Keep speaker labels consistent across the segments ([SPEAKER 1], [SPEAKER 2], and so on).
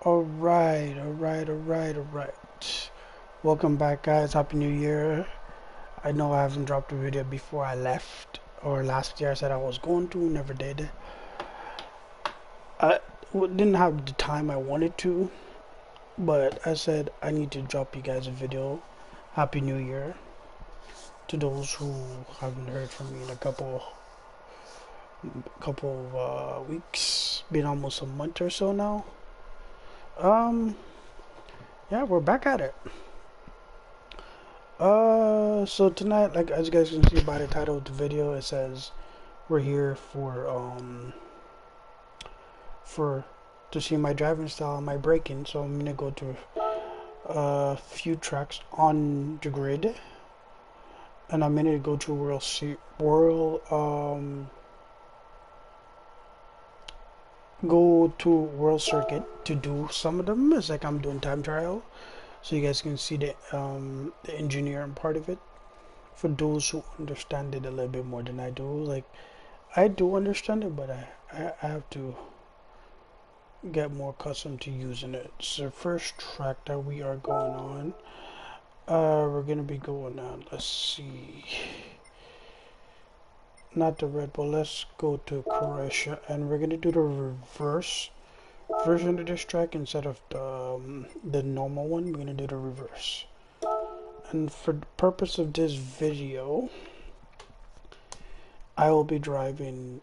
[SPEAKER 1] Alright. Welcome back, guys. Happy New Year. I know I haven't dropped a video before I left, or last year I said I was going to, never did. I didn't have the time I wanted to, but I said I need to drop you guys a video. Happy New Year to those who haven't heard from me in a couple weeks. Been almost a month or so now. Yeah, we're back at it. So tonight, like as you guys can see by the title of the video, it says we're here to see my driving style and my braking. So I'm gonna go to a few tracks on the grid, and I'm gonna go to World Circuit to do some of them. It's like I'm doing time trial, so you guys can see the engineering part of it. For those who understand it a little bit more than I do, like I do understand it, but I have to get more accustomed to using it. So the first track that we are going on, we're gonna be going on. Let's see, not the Red Bull. Let's go to Croatia, and we're gonna do the reverse version of this track instead of the normal one. We're gonna do the reverse. And for the purpose of this video, I will be driving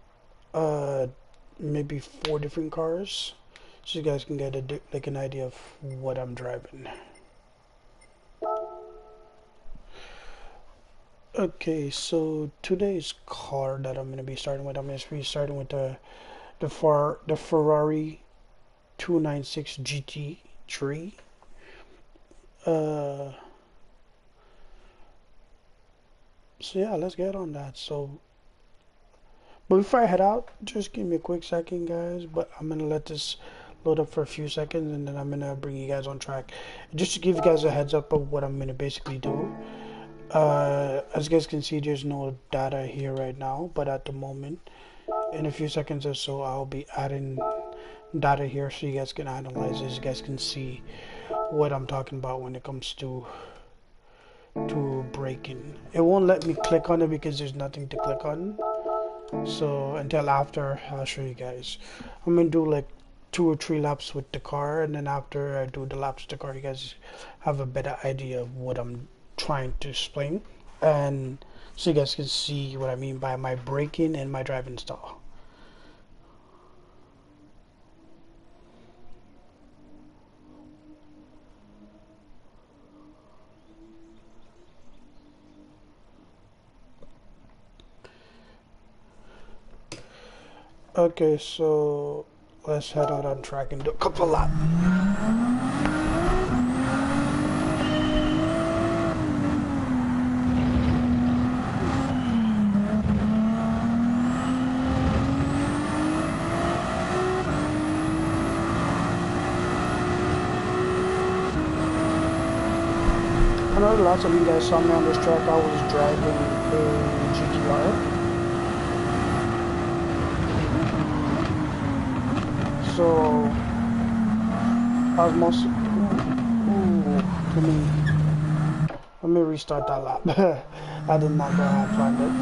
[SPEAKER 1] maybe 4 different cars, so you guys can get an idea of what I'm driving. Okay, so today's car that I'm gonna be starting with, I'm gonna be starting with the Ferrari 296 GT3. So yeah, let's get on that. But before I head out, just give me a quick second, guys. But I'm gonna let this load up for a few seconds, and then I'm gonna bring you guys on track, just to give you guys a heads up of what I'm gonna basically do. As you guys can see, there's no data here right now, but at the moment, in a few seconds or so, I'll be adding data here so you guys can analyze this. You guys can see what I'm talking about when it comes to braking. It won't let me click on it because there's nothing to click on. So until after, I'll show you guys. I'm gonna do like 2 or 3 laps with the car, and then after I do the laps with the car, you guys have a better idea of what I'm trying to explain, and so you guys can see what I mean by my braking and my driving style. Okay, so let's head out on track and do a couple laps. I know lots of you guys saw me on this track. I was driving a GTR. So I was mostly let me restart that lap. I did not know how I planned it.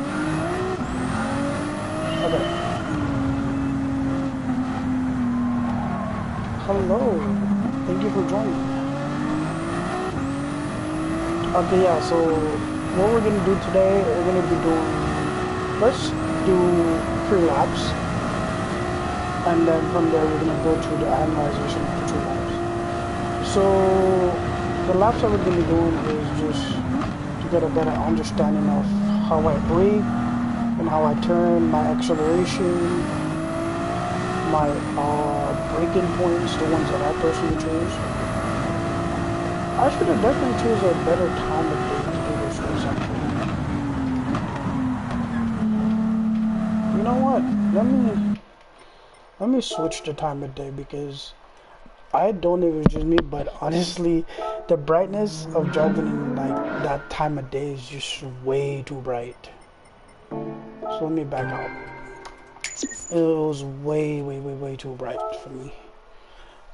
[SPEAKER 1] Okay. Hello. Thank you for joining. Okay, yeah, so what we're gonna do today, we're gonna be doing, let's do 3 laps. And then from there we're going to go through the analyzation of the 2 laps. So the laps that we're going to be doing is just to get a better understanding of how I brake and how I turn, my acceleration, my braking points, the ones that I personally choose. I should have definitely chosen a better time of day to do this race actually. You know what? Let me switch the time of day, because I don't know if it's just me, but honestly, the brightness of driving in like that time of day is just way too bright. So let me back out. It was way too bright for me.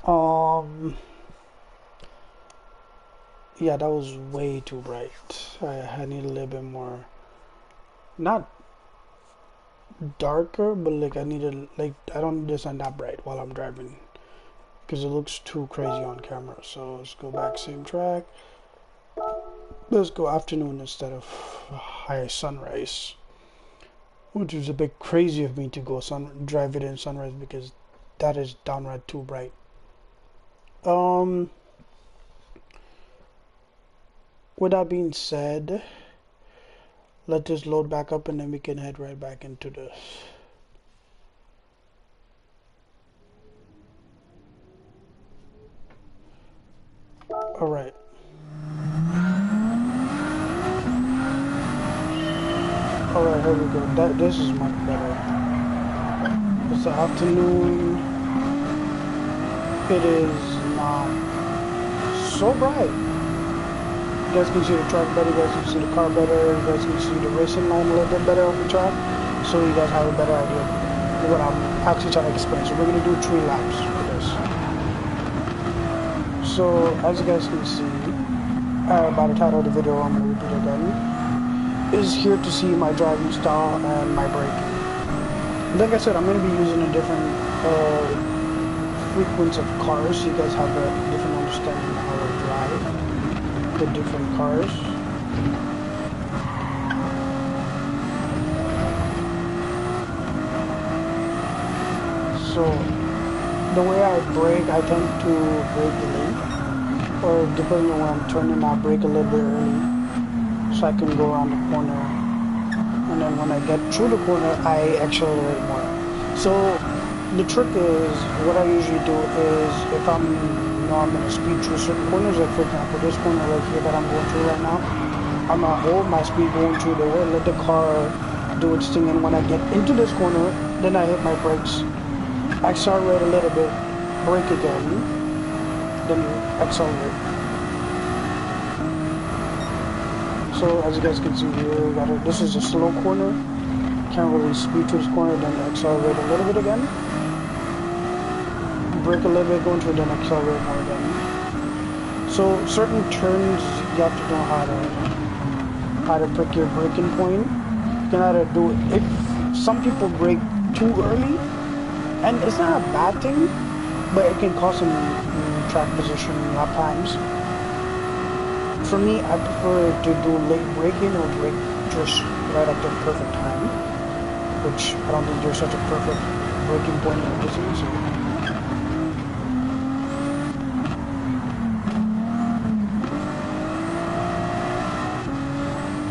[SPEAKER 1] Um, yeah, that was way too bright. I need a little bit more, not darker, but like I need to, like, I don't need this on that bright while I'm driving because it looks too crazy on camera. So let's go back, same track. Let's go afternoon instead of high sunrise, which is a bit crazy of me to go drive it in sunrise because that is downright too bright. With that being said, let this load back up and then we can head right back into this. Alright. Alright, here we go. This is much better. It's the afternoon. It is not so bright. You guys can see the track better, you guys can see the car better, you guys can see the racing line a little bit better on the track, so you guys have a better idea of what I'm actually trying to explain. So we're going to do 3 laps for this. So as you guys can see, by the title of the video, I'm going to repeat again, is here to see my driving style and my braking. Like I said, I'm going to be using a different frequency of cars, so you guys have a different understanding of how I drive the different cars. So the way I brake, I tend to brake late, or depending on where I'm turning, I brake a little bit early so I can go around the corner, and then when I get through the corner I accelerate more. So the trick is, what I usually do is, if I'm going to speed through certain corners, like for example this corner right here that I'm going through right now, I'm going to hold my speed going through the way, let the car do its thing, and when I get into this corner, then I hit my brakes, accelerate a little bit, brake again, then accelerate. So as you guys can see here, this is a slow corner, can't really speed through this corner, then accelerate a little bit again, brake a little bit, going through, then accelerate more again. So certain turns you have to know how to pick your braking point. You can either do it, if some people brake too early, and it's not a bad thing, but it can cost them track position a lot of times. For me, I prefer to do late braking or brake just right at the perfect time, which I don't think there's such a perfect braking point in the business.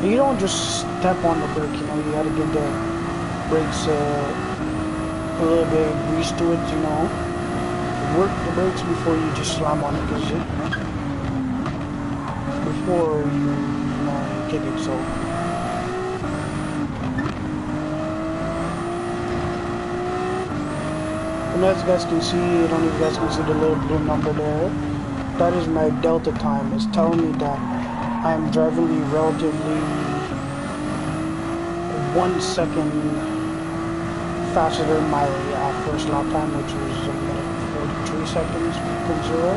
[SPEAKER 1] You don't just step on the brake, you know, you gotta give the brakes a little bit of grease to it, you know. Work the brakes before you just slam on it, because before you kick it, so. And as you guys can see, I don't know if you guys can see the little blue number there. That is my delta time. It's telling me that I'm driving relatively 1 second faster than my first lap time, which was a minute 43 seconds from 0.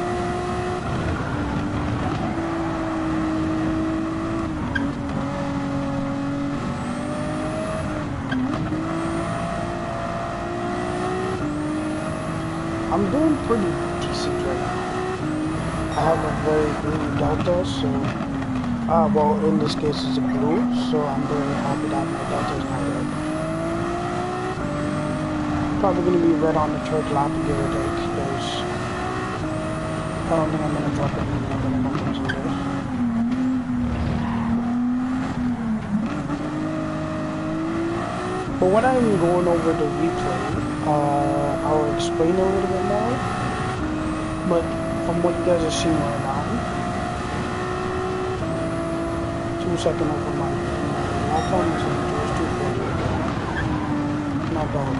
[SPEAKER 1] I'm doing pretty decent right now. I have a very green delta, so well, in this case it's a blue, so I'm very happy that my delta is not red. Probably going to be red on the third lap, give or take, because I don't think I'm going to drop any other numbers in there. But when I'm going over the replay, I'll explain a little bit more, but from what you guys are seeing right now, 2 seconds over my lap time is just 240. Not bad.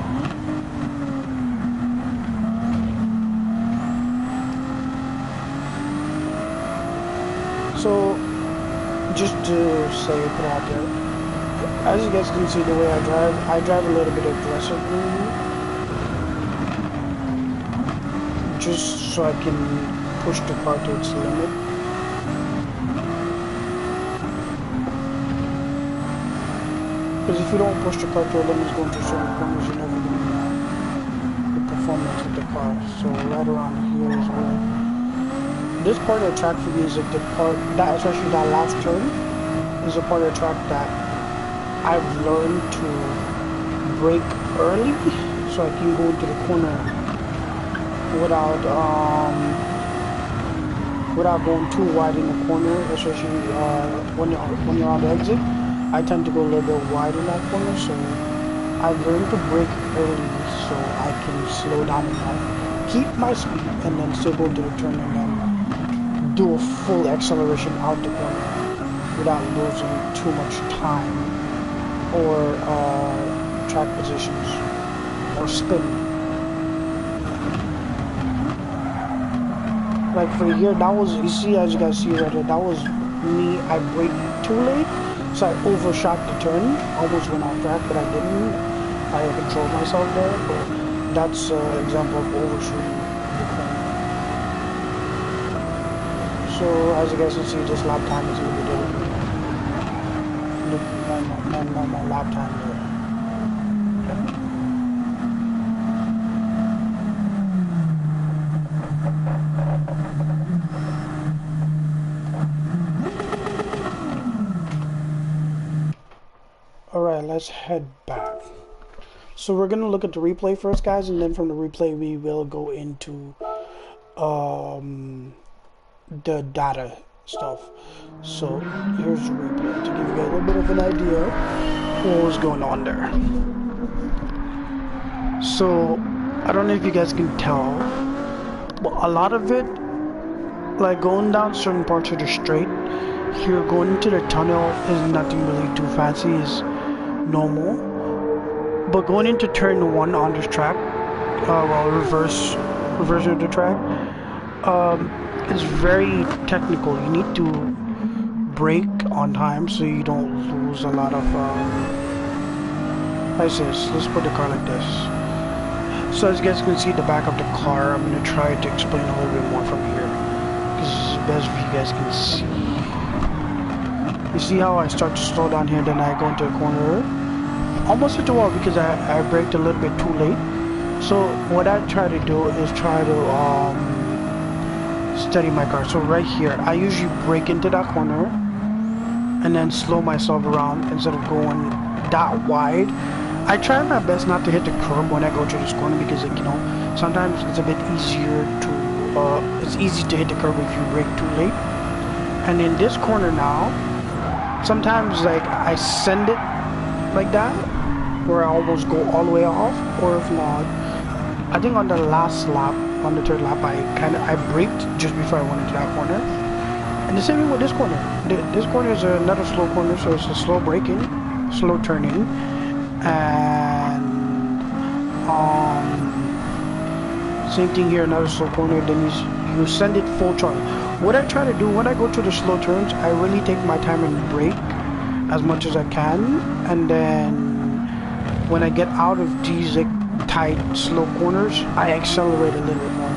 [SPEAKER 1] So, just to say, put out there, as you guys can see the way I drive a little bit aggressively, switches so I can push the car to its limit. Because if you don't push the car to the limit, going through certain corners, you're never going to the performance of the car. So right around here is where this part of the track for me is like the part that, especially that last turn, is a part of the track that I've learned to brake early so I can go into the corner without going too wide in the corner, especially when you're on the exit. I tend to go a little bit wide in that corner, so I've learned to brake early so I can slow down enough, keep my speed, and then still go to the turn and then do a full acceleration out the corner without losing too much time or track positions or spin. Like for here, that was, you see, as you guys see right here, that was me. I braked too late, so I overshot the turn, almost went off track, but I didn't. I controlled myself there, but that's an example of overshooting the corner. So as you guys can see, this lap time is a little bit different. Normal lap time there. Alright, let's head back. So we're gonna look at the replay first, guys, and then from the replay we will go into the data stuff. So here's the replay to give you guys a little bit of an idea of what was going on there. So I don't know if you guys can tell, but a lot of it, like going down certain parts of the straight, here going into the tunnel is nothing really too fancy, is normal. But going into turn 1 on this track, reverse of the track, is very technical. You need to brake on time so you don't lose a lot of let's put the car like this. So as you guys can see the back of the car, I'm going to try to explain a little bit more from here, because it's best if you guys can see. You see how I start to slow down here, then I go into a corner, almost hit the wall because I braked a little bit too late. So what I try to do is try to steady my car. So right here, I usually brake into that corner and then slow myself around instead of going that wide. I try my best not to hit the curb when I go to this corner, because, like, you know, sometimes it's a bit easier to it's easy to hit the curb if you brake too late. And in this corner now, sometimes like I send it like that, where I almost go all the way off, or if not, I think on the last lap, on the third lap, I braked just before I went into that corner. And the same thing with this corner. This corner is another slow corner, so it's a slow braking, slow turning, and same thing here, another slow corner. Then you send it full throttle. What I try to do when I go to the slow turns, I really take my time and brake as much as I can, and then when I get out of these like tight slow corners, I accelerate a little bit more.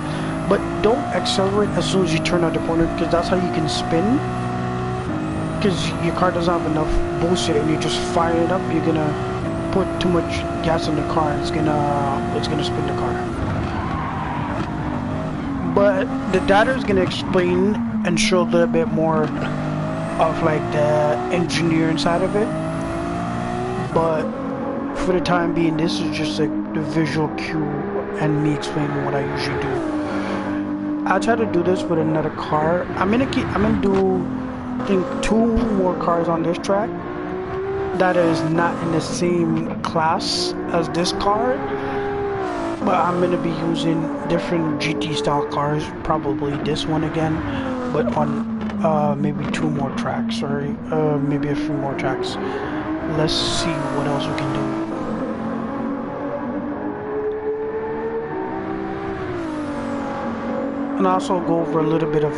[SPEAKER 1] But don't accelerate as soon as you turn out the corner, because that's how you can spin, because your car doesn't have enough boost in it, and you just fire it up, you're gonna put too much gas in the car, and it's gonna spin the car. But the data is gonna explain and show a little bit more of like the engineering side of it, but for the time being, this is just like the visual cue and me explaining what I usually do. I'll try to do this with another car. I'm gonna do, I think, 2 more cars on this track that is not in the same class as this car, but I'm gonna be using different GT style cars, probably this one again, but on maybe 2 more tracks, or maybe a few more tracks. Let's see what else we can do. And also go over a little bit of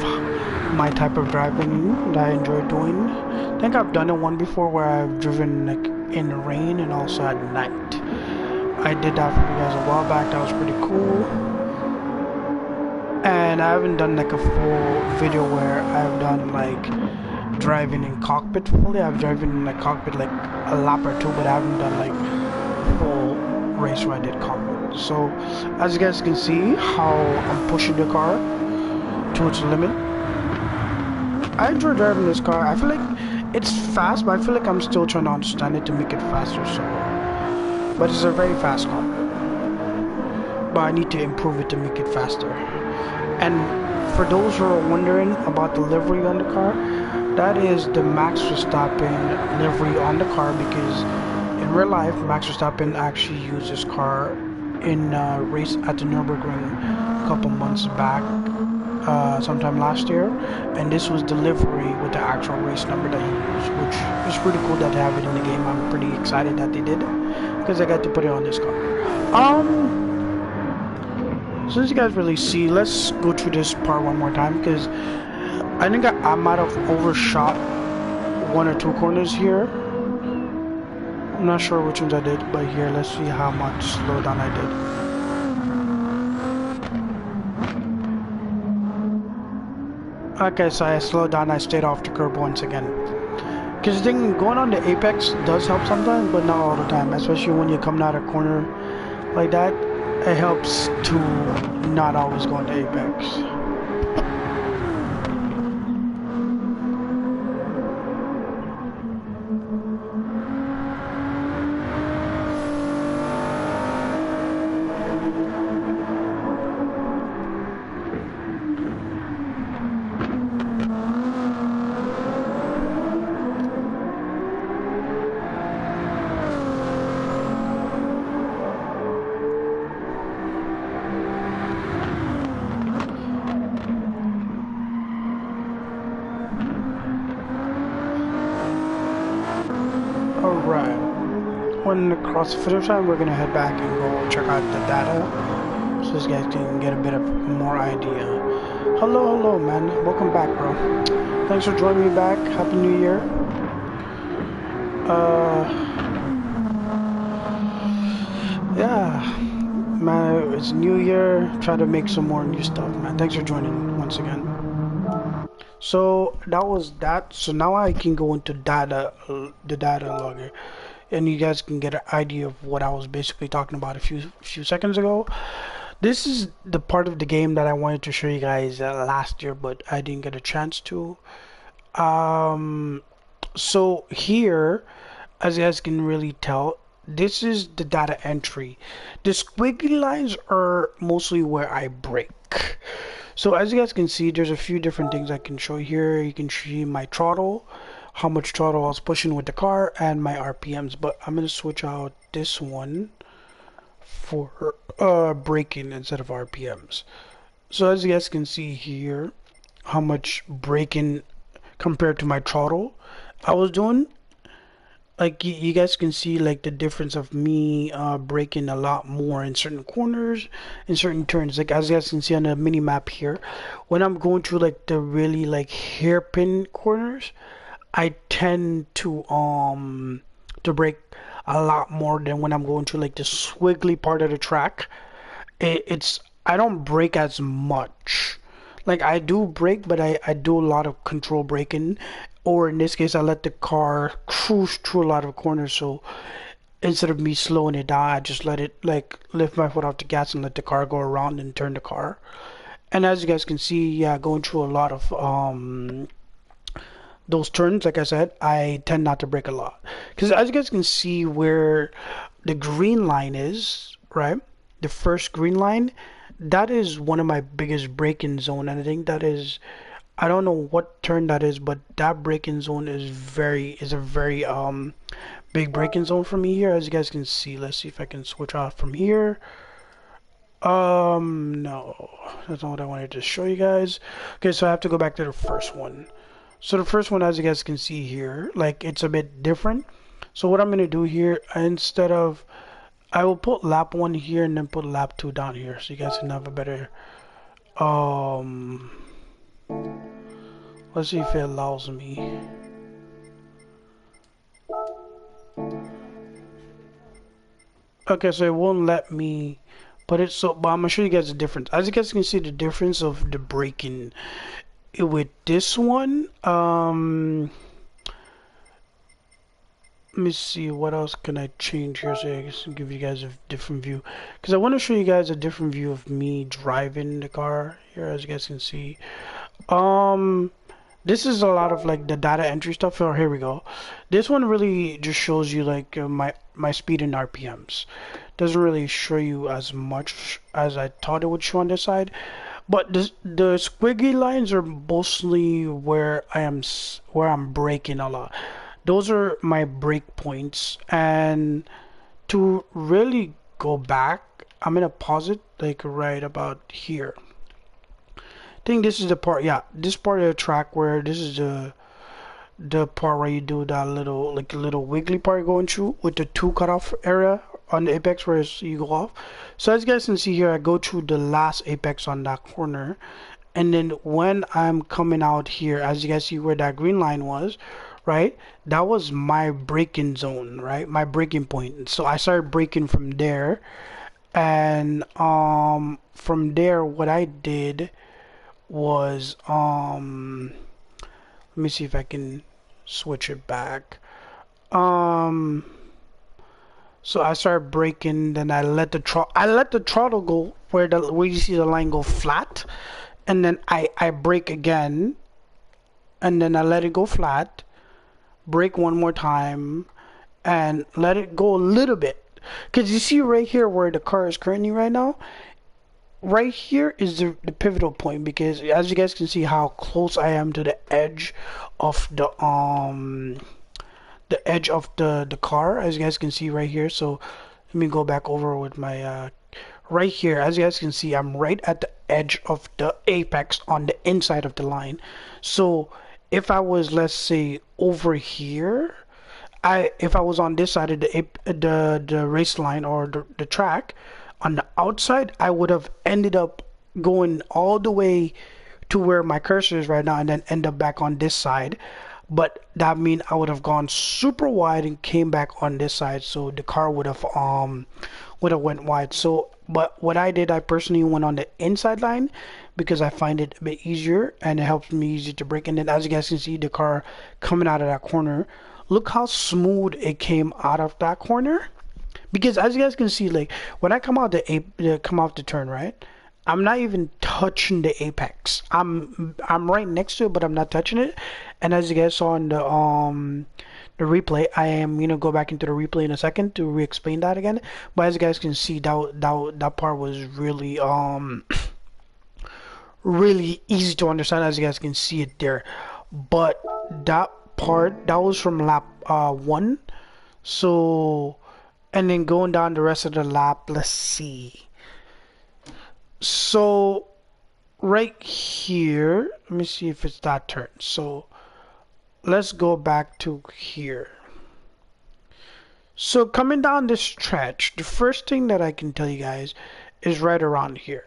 [SPEAKER 1] my type of driving that I enjoy doing. I think I've done it one before where I've driven like in the rain and also at night. I did that for you guys a while back. That was pretty cool. and I haven't done like a full video where I've done like driving in cockpit fully. I've driven in like cockpit like a lap or two, but I haven't done like full race where I did cockpit. So as you guys can see how I'm pushing the car to its limit. I enjoy driving this car. I feel like it's fast, but I feel like I'm still trying to understand it to make it faster. So, but it's a very fast car, but I need to improve it to make it faster. And for those who are wondering about the livery on the car, that is the Max Verstappen livery on the car, because in real life Max Verstappen actually used this car in a race at the Nürburgring a couple months back, sometime last year, and this was the livery with the actual race number that he used, which is pretty cool that they have it in the game. I'm pretty excited that they did, because I got to put it on this car. Since you guys really see, let's go through this part one more time, because I think I might have overshot one or two corners here. I'm not sure which ones I did, but here, let's see how much slowdown I did. Okay, so I slowed down, I stayed off the curb once again. Because the thing, going on the apex does help sometimes, but not all the time. Especially when you're coming out a corner like that, it helps to not always go on the apex. Alright, when across the finish line, we're gonna head back and go check out the data, so you guys can get a bit of more idea. Hello, man. Welcome back, bro. Thanks for joining me back. Happy New Year. Yeah, man, it's New Year. Try to make some more new stuff, man. Thanks for joining once again. So that was that. So now I can go into data, the data logger, and you guys can get an idea of what I was basically talking about a few seconds ago. This is the part of the game that I wanted to show you guys last year, but I didn't get a chance to. So here, as you guys can really tell, this is the data entry. The squiggly lines are mostly where I brake. So as you guys can see, there's a few different things I can show here. You can see my throttle, how much throttle I was pushing with the car, and my RPMs. But I'm gonna switch out this one for braking instead of RPMs. So as you guys can see here, how much braking compared to my throttle I was doing. Like you guys can see like the difference of me braking a lot more in certain corners, in certain turns. Like as you guys can see on the mini map here, when I'm going through like the really like hairpin corners, I tend to brake a lot more than when I'm going through like the squiggly part of the track. I don't brake as much. Like I do brake, but I do a lot of control braking, or in this case I let the car cruise through a lot of corners. So instead of me slowing it down, I just let it like lift my foot off the gas and let the car go around and turn the car. And as you guys can see, yeah, going through a lot of those turns, like I said, I tend not to brake a lot, because as you guys can see where the green line is, right, the first green line, that is one of my biggest braking zone. And I think that is, I don't know what turn that is, but that braking zone is a very big braking zone for me here. As you guys can see, let's see if I can switch off from here. No, that's not what I wanted to show you guys. Okay, so I have to go back to the first one. So the first one, as you guys can see here, like it's a bit different. So what I'm gonna do here, instead of, I will put lap 1 here and then put lap 2 down here, so you guys can have a better let's see if it allows me. Okay, so it won't let me But I'm gonna show you guys the difference. As you guys can see, the difference of the braking with this one. Let me see what else can I change here so I can give you guys a different view. Because I want to show you guys a different view of me driving the car here, as you guys can see. Um, this is a lot of like the data entry stuff. Oh, here we go. This one really just shows you like my speed in RPMs. Doesn't really show you as much as I thought it would show on this side. But the squiggly lines are mostly where where I'm braking a lot. Those are my break points. And to really go back, I'm gonna pause it like right about here. I think this is the part, yeah, this part of the track where this is the part where you do that little like a little wiggly part going through with the two cutoff area on the apex where you go off. So as you guys can see here, I go through the last apex on that corner, and then when I'm coming out here, as you guys see where that green line was, right, that was my braking zone, right, my braking point. So I started braking from there, and from there what I did was let me see if I can switch it back. Um, so I started braking, then I let the throttle go where you see the line go flat, and then I brake again, and then I let it go flat, brake one more time, and let it go a little bit. Because you see right here where the car is currently right now, right here is the pivotal point, because as you guys can see how close I am to the edge of the the car, as you guys can see right here. So let me go back over with my right here. As you guys can see, I'm right at the edge of the apex on the inside of the line. So if I was, let's say, over here, if I was on this side of the race line or the track on the outside, I would have ended up going all the way to where my cursor is right now and then end up back on this side. But that means I would have gone super wide and came back on this side, so the car would have went wide. So but what I did, I personally went on the inside line because I find it a bit easier and it helps me easier to brake. And then as you guys can see, the car coming out of that corner, look how smooth it came out of that corner. Because as you guys can see, like when I come out come off the turn, right, I'm not even touching the apex. I'm right next to it, but I'm not touching it. And as you guys saw in the replay, I am gonna go back into the replay in a second to re-explain that again. But as you guys can see, that part was really really easy to understand, as you guys can see it there. But that part, that was from lap 1. So, and then going down the rest of the lap, let's see. So right here, let me see if it's that turn. So let's go back to here. So coming down this stretch, the first thing that I can tell you guys is right around here.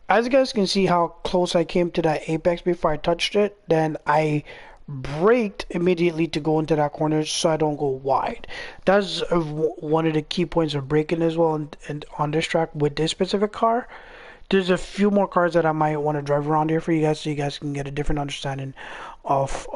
[SPEAKER 1] As you guys can see how close I came to that apex before I touched it, then I braked immediately to go into that corner so I don't go wide. That's one of the key points of braking as well, and on this track with this specific car. There's a few more cars that I might want to drive around here for you guys so you guys can get a different understanding of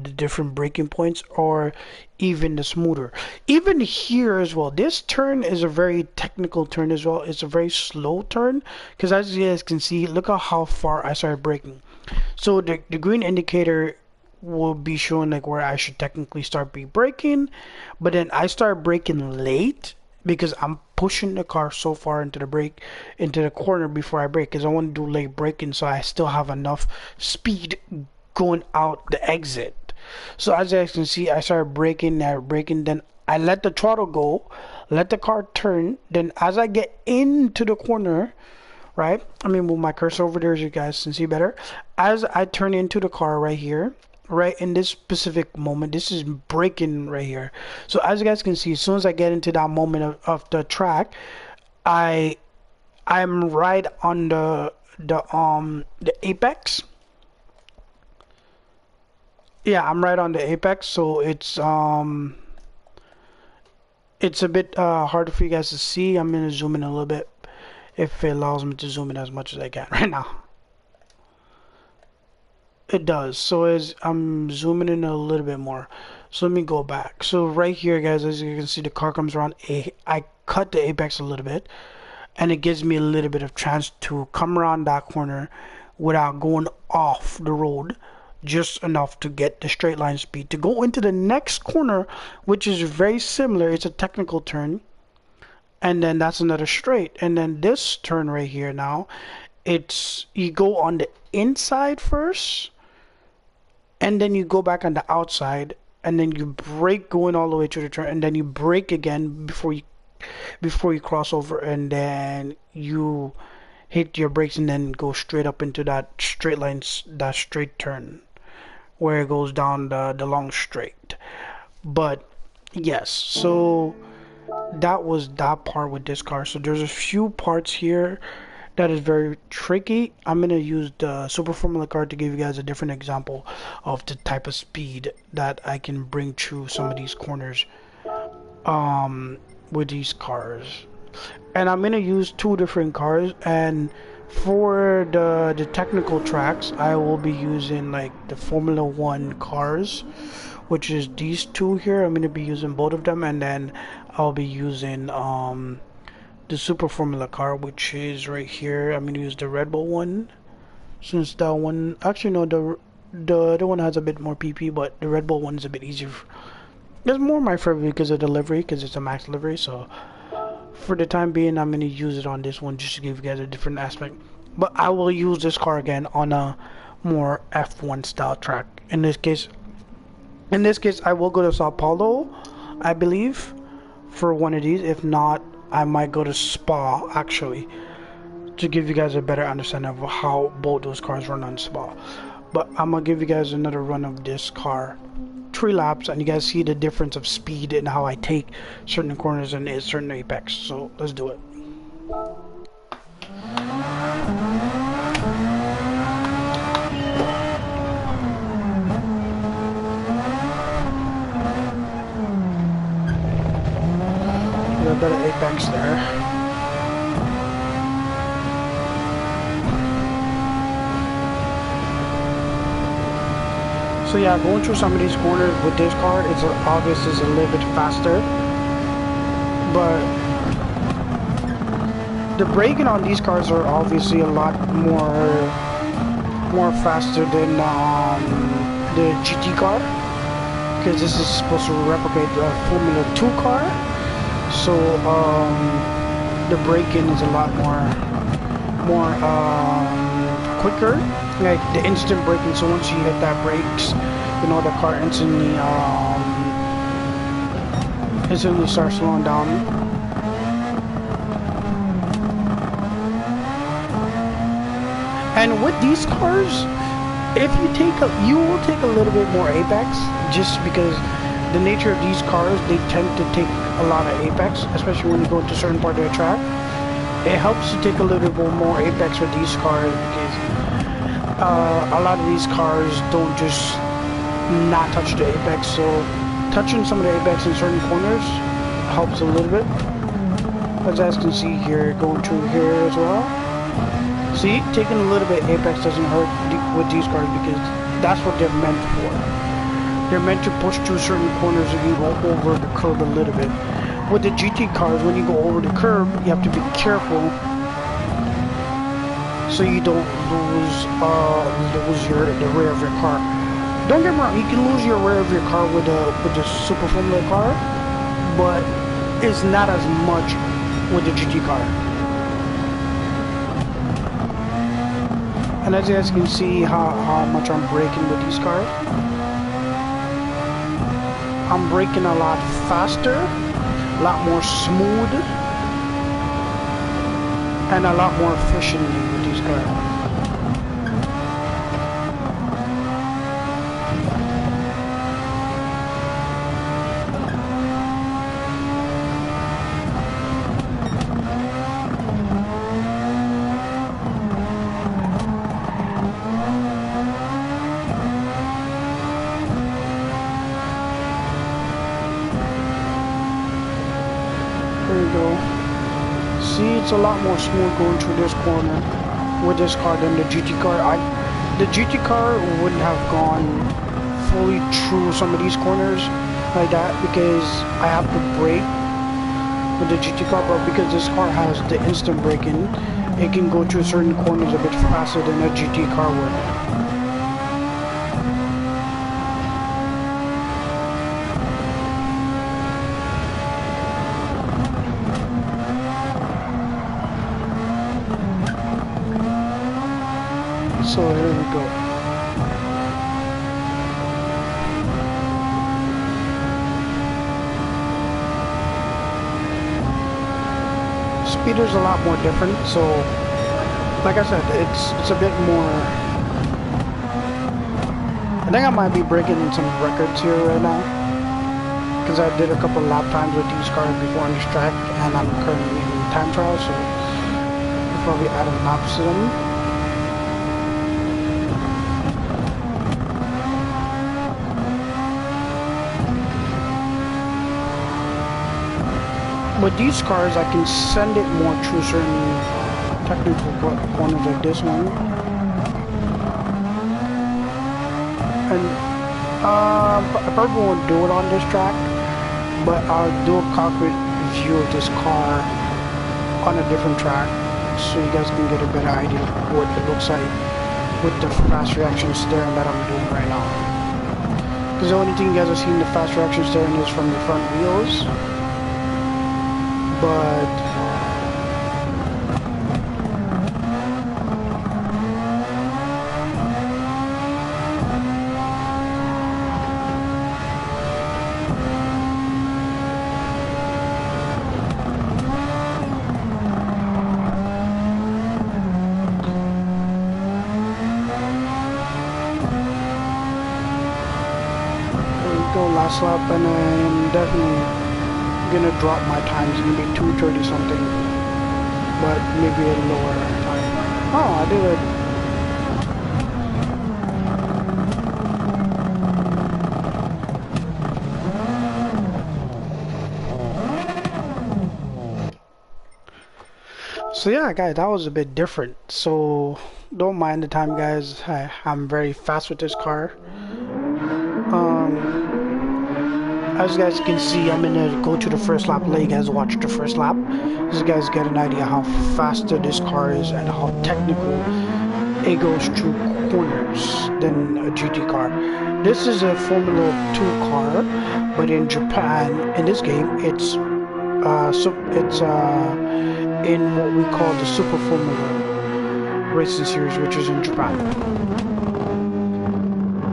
[SPEAKER 1] the different braking points, or even the smoother. Even here as well, this turn is a very technical turn as well. It's a very slow turn because as you guys can see, look at how far I started braking. So the green indicator will be showing like where I should technically start braking, but then I start braking late because I'm pushing the car so far into the corner before I brake, because I want to do late braking so I still have enough speed going out the exit. So as you guys can see, I started braking, then I let the throttle go, let the car turn, then as I get into the corner, right, I mean move my cursor over there so you guys can see better. As I turn into the car right here, right in this specific moment, this is braking right here. So as you guys can see, as soon as I get into that moment of the track, I'm right on the apex. Yeah, I'm right on the apex, so it's a bit hard for you guys to see. I'm gonna zoom in a little bit. if it allows me to zoom in as much as I can right now. It does. So as I'm zooming in a little bit more. So let me go back. So right here, guys, as you can see, the car comes around. I cut the apex a little bit, and it gives me a little bit of chance to come around that corner without going off the road, just enough to get the straight line speed to go into the next corner, which is very similar. It's a technical turn, and then that's another straight, and then this turn right here, now it's you go on the inside first, and then you go back on the outside, and then you brake going all the way to the turn, and then you brake again before you cross over, and then you hit your brakes and then go straight up into that straight line, that straight turn where it goes down the long straight. But yes, so that was that part with this car. So there's a few parts here that is very tricky. I'm gonna use the Super Formula car to give you guys a different example of the type of speed that I can bring through some of these corners with these cars. And I'm gonna use two different cars, and for the technical tracks I will be using like the Formula 1 cars, which is these two here. I'm gonna be using both of them, and then I'll be using the Super Formula car, which is right here. I'm gonna use the Red Bull one, since that one, actually no, the other one has a bit more PP, but the Red Bull one is a bit easier. It's more my favorite because of the livery, because it's a max livery. So for the time being, I'm gonna use it on this one just to give you guys a different aspect. But I will use this car again on a more F1 style track. In this case, I will go to Sao Paulo, I believe, for one of these. If not, I might go to Spa, actually, to give you guys a better understanding of how both those cars run on Spa. But I'm gonna give you guys another run of this car, 3 laps, and you guys see the difference of speed and how I take certain corners and certain apex. So let's do it. A better apex there. So yeah, going through some of these corners with this car, it's obvious it's a little bit faster, but the braking on these cars are obviously a lot more faster than the GT car, because this is supposed to replicate the Formula 2 car. So the braking is a lot more quicker, like the instant braking. So once you hit that brakes, you know, the car instantly starts slowing down. And with these cars, if you will take a little bit more apex, just because the nature of these cars, they tend to take a lot of apex, especially when you go into certain part of the track. It helps to take a little bit more apex with these cars, because a lot of these cars don't just not touch the apex. So touching some of the apex in certain corners helps a little bit, as you guys can see here, going through here as well. See, taking a little bit apex doesn't hurt with these cars, because that's what they're meant for. They're meant to push through certain corners and you go over the curb a little bit. With the GT cars, when you go over the curb, you have to be careful so you don't lose the rear of your car. Don't get me wrong, you can lose your rear of your car with the Super Formula car, but it's not as much with the GT car. And as you guys can see how much I'm braking with these cars. I'm braking a lot faster, a lot more smooth, and a lot more efficiently with these cars. There you go. See, it's a lot more smooth going through this corner with this car than the GT car. The GT car wouldn't have gone fully through some of these corners like that because I have to brake with the GT car, but because this car has the instant braking, it can go through certain corners a bit faster than a GT car would. So here we go. Speeder's a lot more different, so like I said, it's a bit more. I think I might be breaking some records here right now because I did a couple lap times with these cars before on this track, and I'm currently in time trial, so I'll probably add laps to them. With these cars, I can send it more through certain technical corners like this one. And I probably won't do it on this track, but I'll do a cockpit view of this car on a different track so you guys can get a better idea of what it looks like with the fast reaction steering that I'm doing right now. Because the only thing you guys have seen the fast reaction steering is from the front wheels. But there we go, last lap, and I'm definitely gonna drop my times, gonna be 2:30 something, but maybe a lower time. Oh, I did it. So yeah, guys, that was a bit different. So don't mind the time, guys. I'm very fast with this car. As you guys can see, I'm gonna go to the first lap, let you guys watch the first lap, so you guys get an idea how faster this car is and how technical it goes through corners than a GT car. This is a Formula 2 car, but in Japan, in this game, it's in what we call the Super Formula Racing Series, which is in Japan.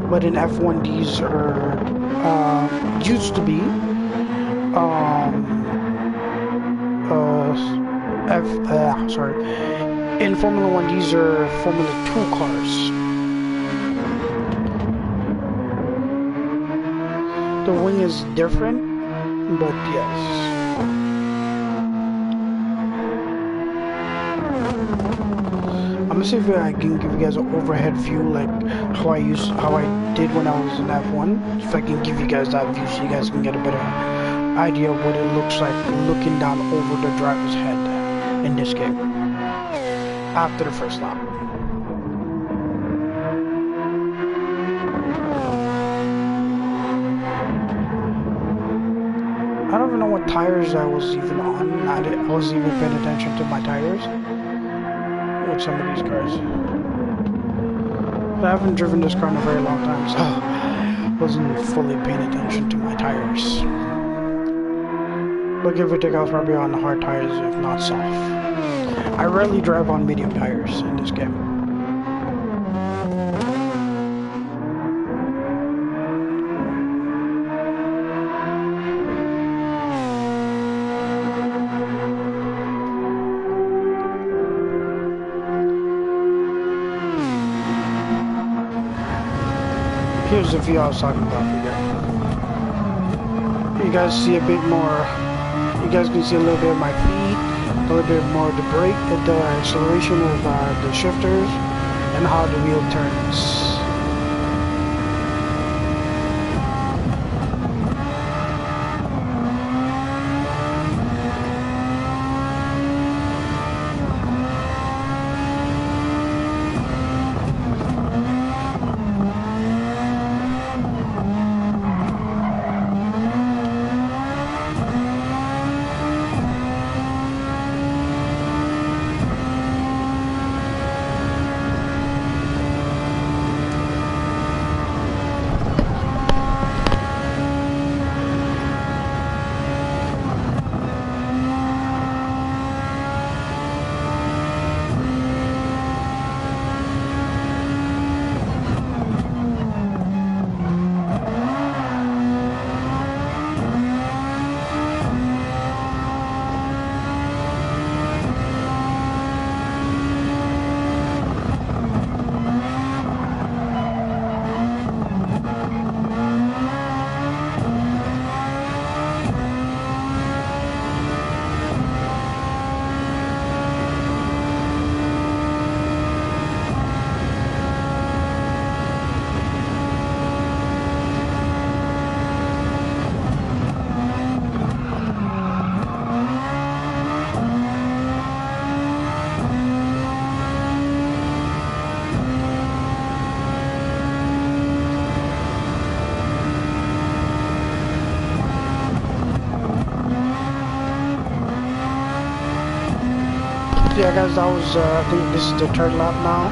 [SPEAKER 1] But in F1, these are used to be in Formula 1, these are Formula 2 cars. The wing is different, but yes. I'm gonna see if I can give you guys an overhead view, like how I did when I was in F1. If I can give you guys that view, so you guys can get a better idea of what it looks like looking down over the driver's head in this game after the first lap. I don't even know what tires I was even on. I wasn't even paying attention to my tires with some of these cars. I haven't driven this car in a very long time, so I wasn't fully paying attention to my tires. But give or take, I was probably on hard tires, if not soft. I rarely drive on medium tires in this game. Here's the view I was talking about for you guys see a bit more, you guys can see a little bit of my feet, a little bit more of the brake, the acceleration of the shifters, and how the wheel turns. Yeah, guys, that was, I think this is the third lap now.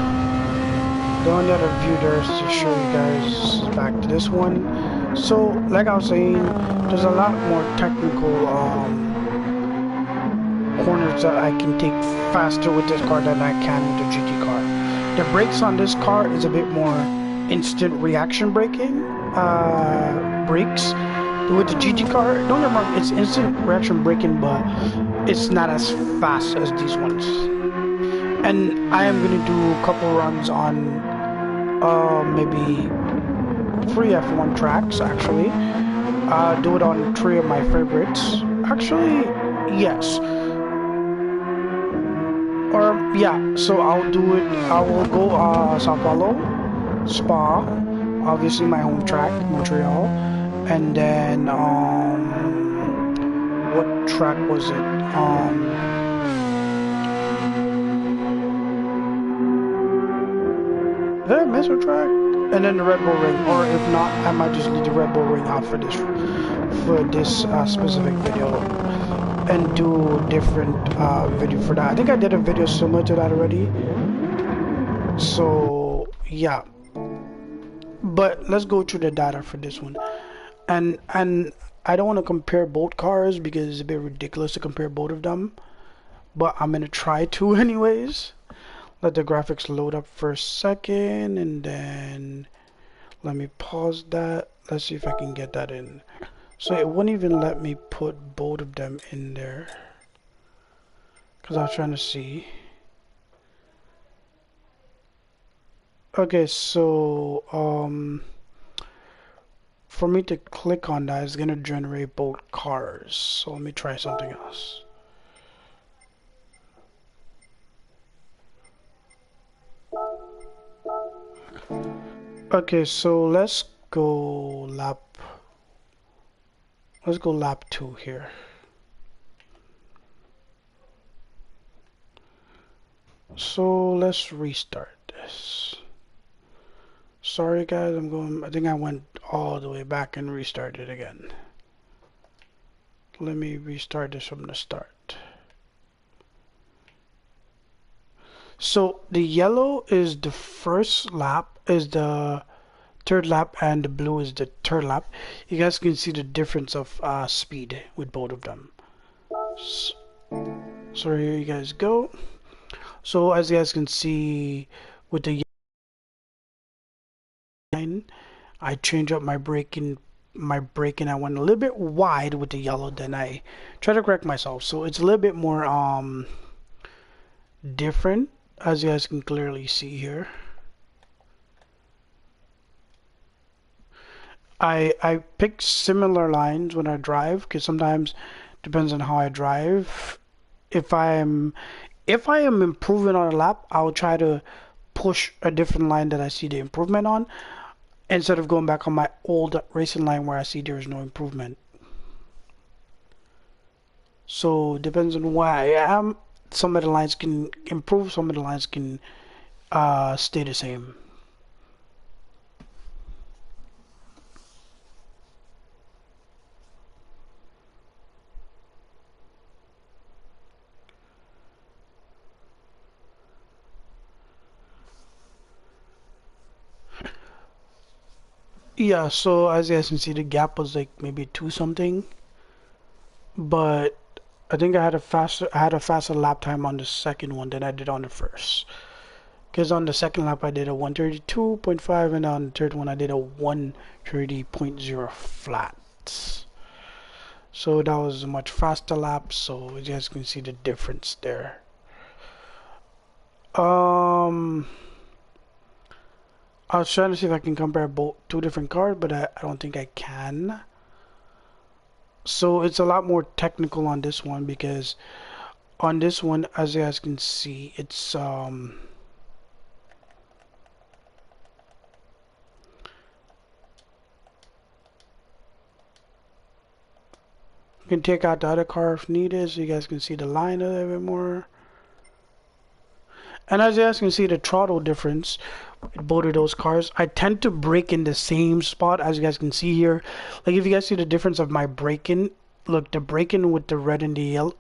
[SPEAKER 1] The only other view there is to show you guys back to this one. So, like I was saying, there's a lot more technical corners that I can take faster with this car than I can with the GT car. The brakes on this car is a bit more instant reaction braking brakes. With the GT car, don't get me wrong, it's instant reaction braking, but it's not as fast as these ones. And I am gonna do a couple runs on maybe 3 F1 tracks actually. Do it on 3 of my favorites. Actually, yes. Or yeah, so I'll do it. I will go Sao Paulo, Spa, obviously my home track, Montreal, and then what track was it? Did I miss a track? And then the Red Bull Ring, or if not, I might just leave the Red Bull Ring out for this specific video, and do a different video for that. I think I did a video similar to that already. So yeah, but let's go through the data for this one, and I don't want to compare both cars because it's a bit ridiculous to compare both of them, but I'm gonna try to anyways. Let the graphics load up for a second, and then let me pause that. Let's see if I can get that in. So it wouldn't even let me put both of them in there because I was trying to see. Okay, so for me to click on that, it's gonna generate both cars. So let me try something else. Okay, so let's go lap 2 here. So let's restart this. Sorry guys, I think I went all the way back and restarted again. Let me restart this from the start. So the yellow is the first lap, is the third lap, and the blue is the third lap. You guys can see the difference of speed with both of them. So here you guys go. So as you guys can see with the line, I changed up my braking. I went a little bit wide with the yellow, then I try to correct myself. So it's a little bit more different, as you guys can clearly see here. I pick similar lines when I drive because sometimes depends on how I drive. If I am improving on a lap, I'll try to push a different line that I see the improvement on instead of going back on my old racing line where I see there is no improvement. So depends on where I am. Some of the lines can improve, some of the lines can stay the same. Yeah, so as you guys can see, the gap was like maybe 2 something, but I think I had a faster lap time on the second one than I did on the first. Because on the second lap I did a 132.5, and on the third one I did a 130.0 flat. So that was a much faster lap. So you guys can see the difference there. I was trying to see if I can compare two different cars, but I don't think I can. So it's a lot more technical on this one because on this one, as you guys can see, it's you can take out the other car if needed, so you guys can see the line a little bit more. And as you guys can see the throttle difference with both of those cars, I tend to brake in the same spot as you guys can see here. Like if you guys see the difference of my braking look, the braking with the red and the yellow,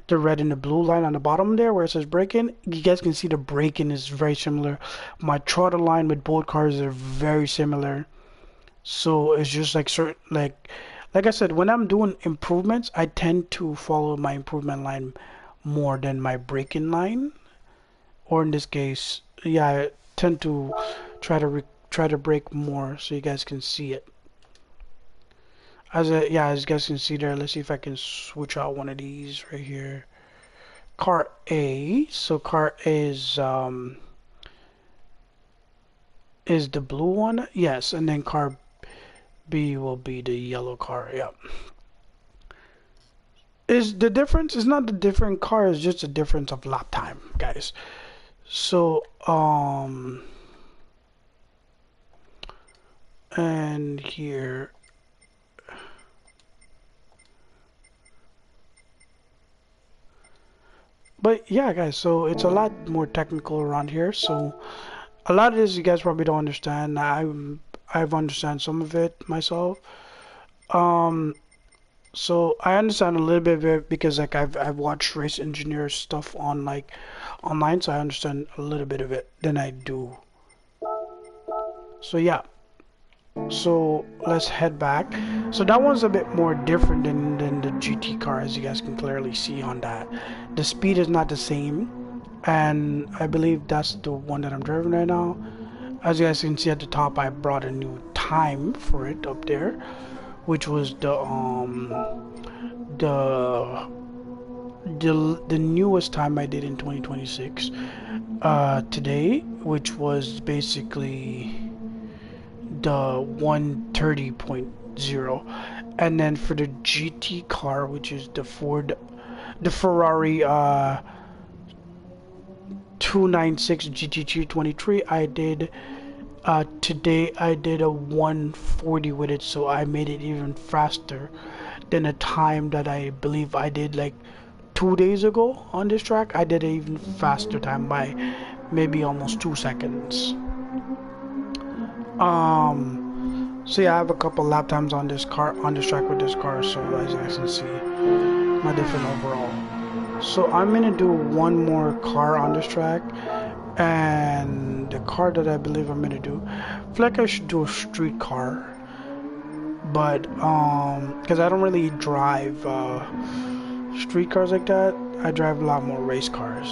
[SPEAKER 1] the red and the blue line on the bottom there where it says braking, you guys can see the braking is very similar. My throttle line with both cars are very similar. So it's just like certain, like I said, when I'm doing improvements, I tend to follow my improvement line more than my braking line. Or in this case, yeah, I tend to try to brake more so you guys can see it. As you guys can see there, let's see if I can switch out one of these right here. Car A. So car A is the blue one, yes, and then car B will be the yellow car. Yep. Is the difference? It's not the different car. It's just a difference of lap time, guys. So and here. But yeah, guys, so it's a lot more technical around here. So a lot of this you guys probably don't understand. I've understand some of it myself. So I understand a little bit of it because like I've watched race engineer stuff on like online, so I understand a little bit of it than I do. So yeah. So let's head back. So that one's a bit more different than the GT car, as you guys can clearly see on that. The speed is not the same, and I believe that's the one that I'm driving right now. As you guys can see at the top, I brought a new time for it up there, which was the newest time I did in 2026 today, which was basically the 130.0. And then for the GT car, which is the Ferrari 296 GT323, I did today I did a 140 with it, so I made it even faster than a time that I believe I did like 2 days ago on this track. I did an even faster time by maybe almost 2 seconds. So yeah, I have a couple lap times on this track with this car, so as you guys can see my different overall. So I'm gonna do one more car on this track, and the car that I believe I'm gonna do, I feel like I should do a street car, but because I don't really drive street cars like that. I drive a lot more race cars.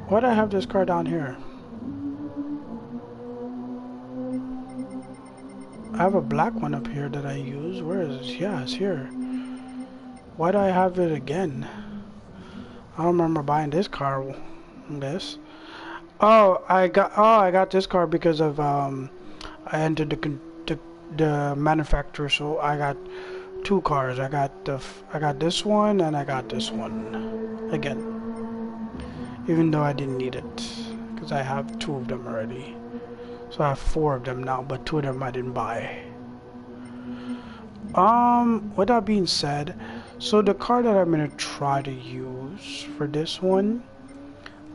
[SPEAKER 1] Why'd I have this car down here? I have a black one up here that I use. Where is it? Yeah, it's here. Why do I have it again? I don't remember buying this car. This. Oh, I got this car because of I entered the manufacturer, so I got two cars. I got this one and I got this one again. Even though I didn't need it, because I have two of them already. So I have four of them now, but two of them I didn't buy. With that being said, so the car that I'm gonna try to use for this one,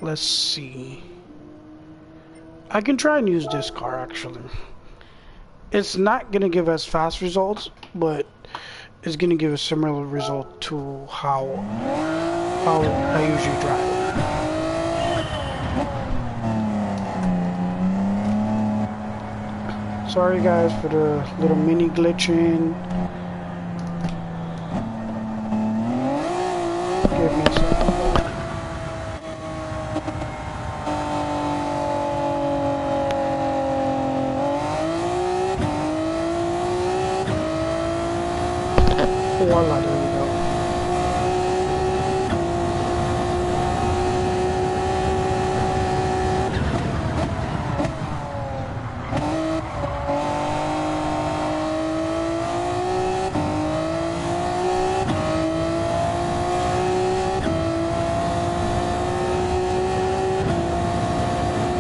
[SPEAKER 1] let's see. I can try and use this car actually. It's not gonna give us fast results, but it's gonna give a similar result to how I usually drive. Sorry guys for the little mini glitching. Give me a second. Voila, there we go.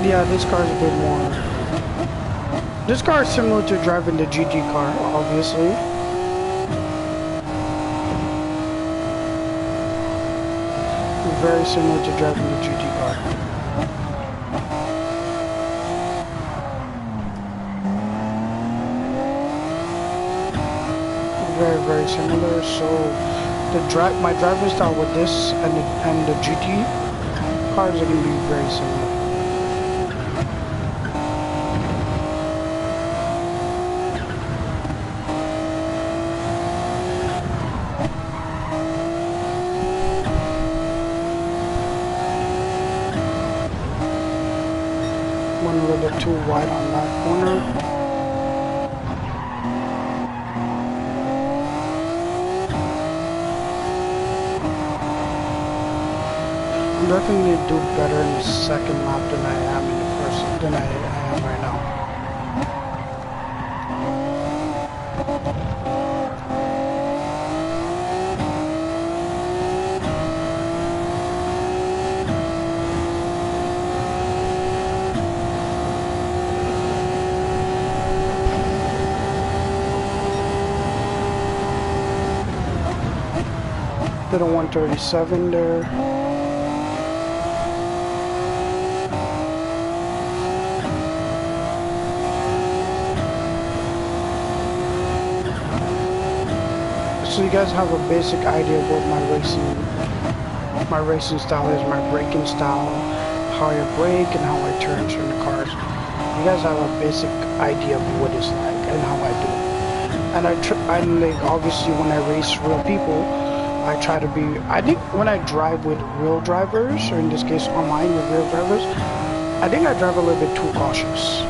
[SPEAKER 1] Yeah, this car is a bit more. This car is similar to driving the GT car, obviously. Very similar to driving the GT car. very similar. So my driving style with this and the GT cars are gonna be very similar. Went a little bit too wide on that corner. I'm definitely do better in the second lap than I am in the first than I am right now. Did a 137 there. So you guys have a basic idea of what my racing style is, my braking style, how I brake and how I turn certain cars. You guys have a basic idea of what it's like and how I do it. And I'm like, obviously when I race real people, I try to be, I think when I drive with real drivers, or in this case online with real drivers, I think I drive a little bit too cautious.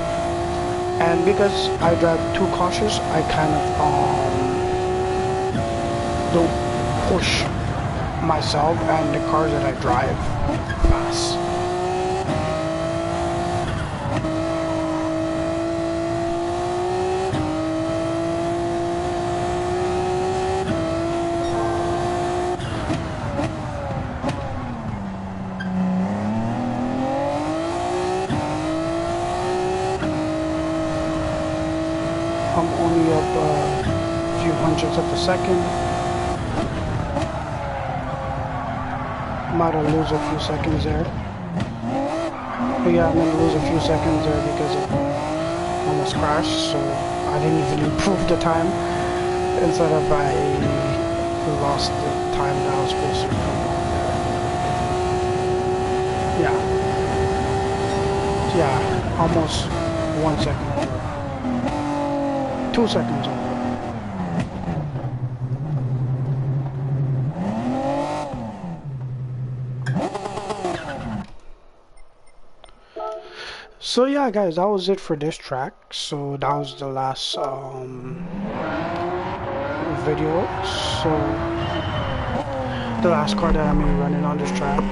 [SPEAKER 1] And because I drive too cautious, I kind of don't push myself and the cars that I drive fast. I'm only up a few hundredths of a second. Might have lose a few seconds there. But yeah, I'm gonna lose a few seconds there because of almost crashed, so I didn't even improve the time. Instead of I lost the time that I was supposed to improve on there. Yeah, almost 1 second over. 2 seconds over. So yeah guys, that was it for this track. So that was the last video. So the last car that I'm gonna be running on this track.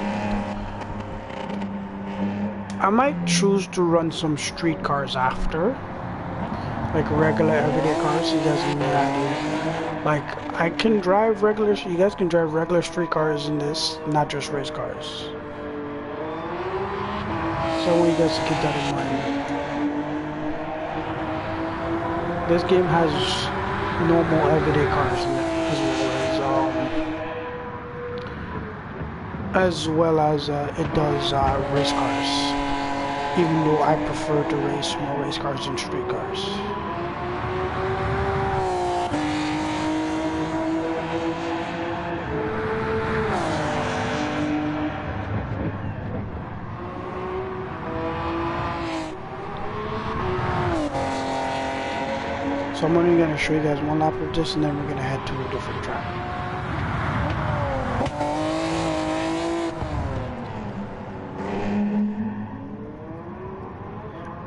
[SPEAKER 1] I might choose to run some street cars after, like regular everyday cars. You guys can get an idea. Like I can drive regular, you guys can drive regular street cars in this, not just race cars. So I want you guys to keep that in mind. This game has normal everyday cars in it, as well as it does race cars. Even though I prefer to race more race cars than street cars. So I'm only going to show you guys one lap of this and then we're going to head to a different track.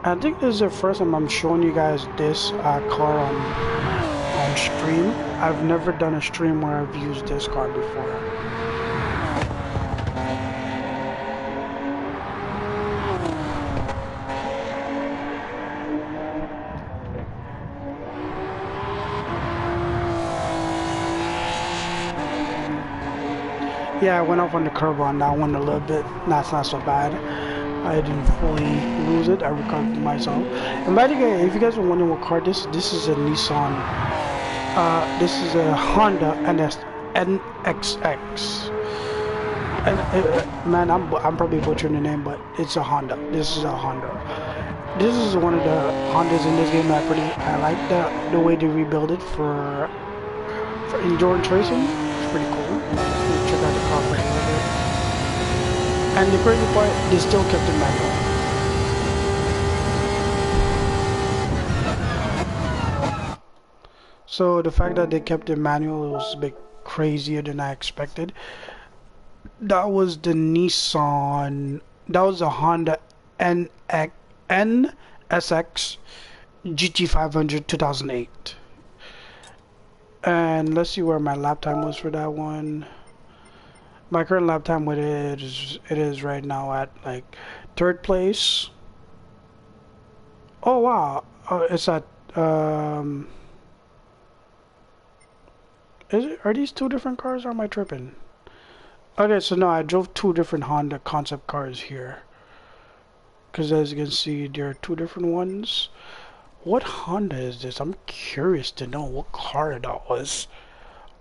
[SPEAKER 1] I think this is the first time I'm showing you guys this car on stream. I've never done a stream where I've used this car before. Yeah, I went off on the curb on that one a little bit. That's not so bad. I didn't fully lose it. I recovered myself. And by the way, if you guys are wondering what car this is a Nissan. This is a Honda NXX. And man, I'm probably butchering the name, but it's a Honda. This is a Honda. This is one of the Hondas in this game that I like the way they rebuild it for for endurance racing. It's pretty cool. You check out the car for a little bit. And the crazy part, they still kept the manual. So the fact that they kept the manual was a bit crazier than I expected. That was the Nissan. That was a Honda NSX GT500 2008. And let's see where my lap time was for that one. My current lap time with it is right now at like third place. Oh wow, it's at are these two different cars or am I tripping? Okay, so no, I drove two different Honda concept cars here. Because as you can see, there are two different ones. What Honda is this? I'm curious to know what car that was.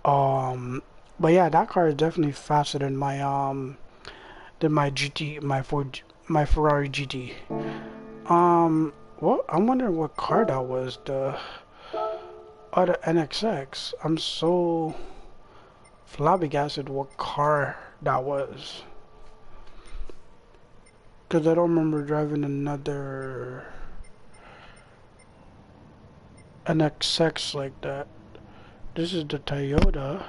[SPEAKER 1] Um, but yeah, that car is definitely faster than my GT, my Ferrari GT. Well, I'm wondering what car that was. The NXX. I'm so flabbergasted what car that was. Because I don't remember driving another NXX like that. This is the Toyota.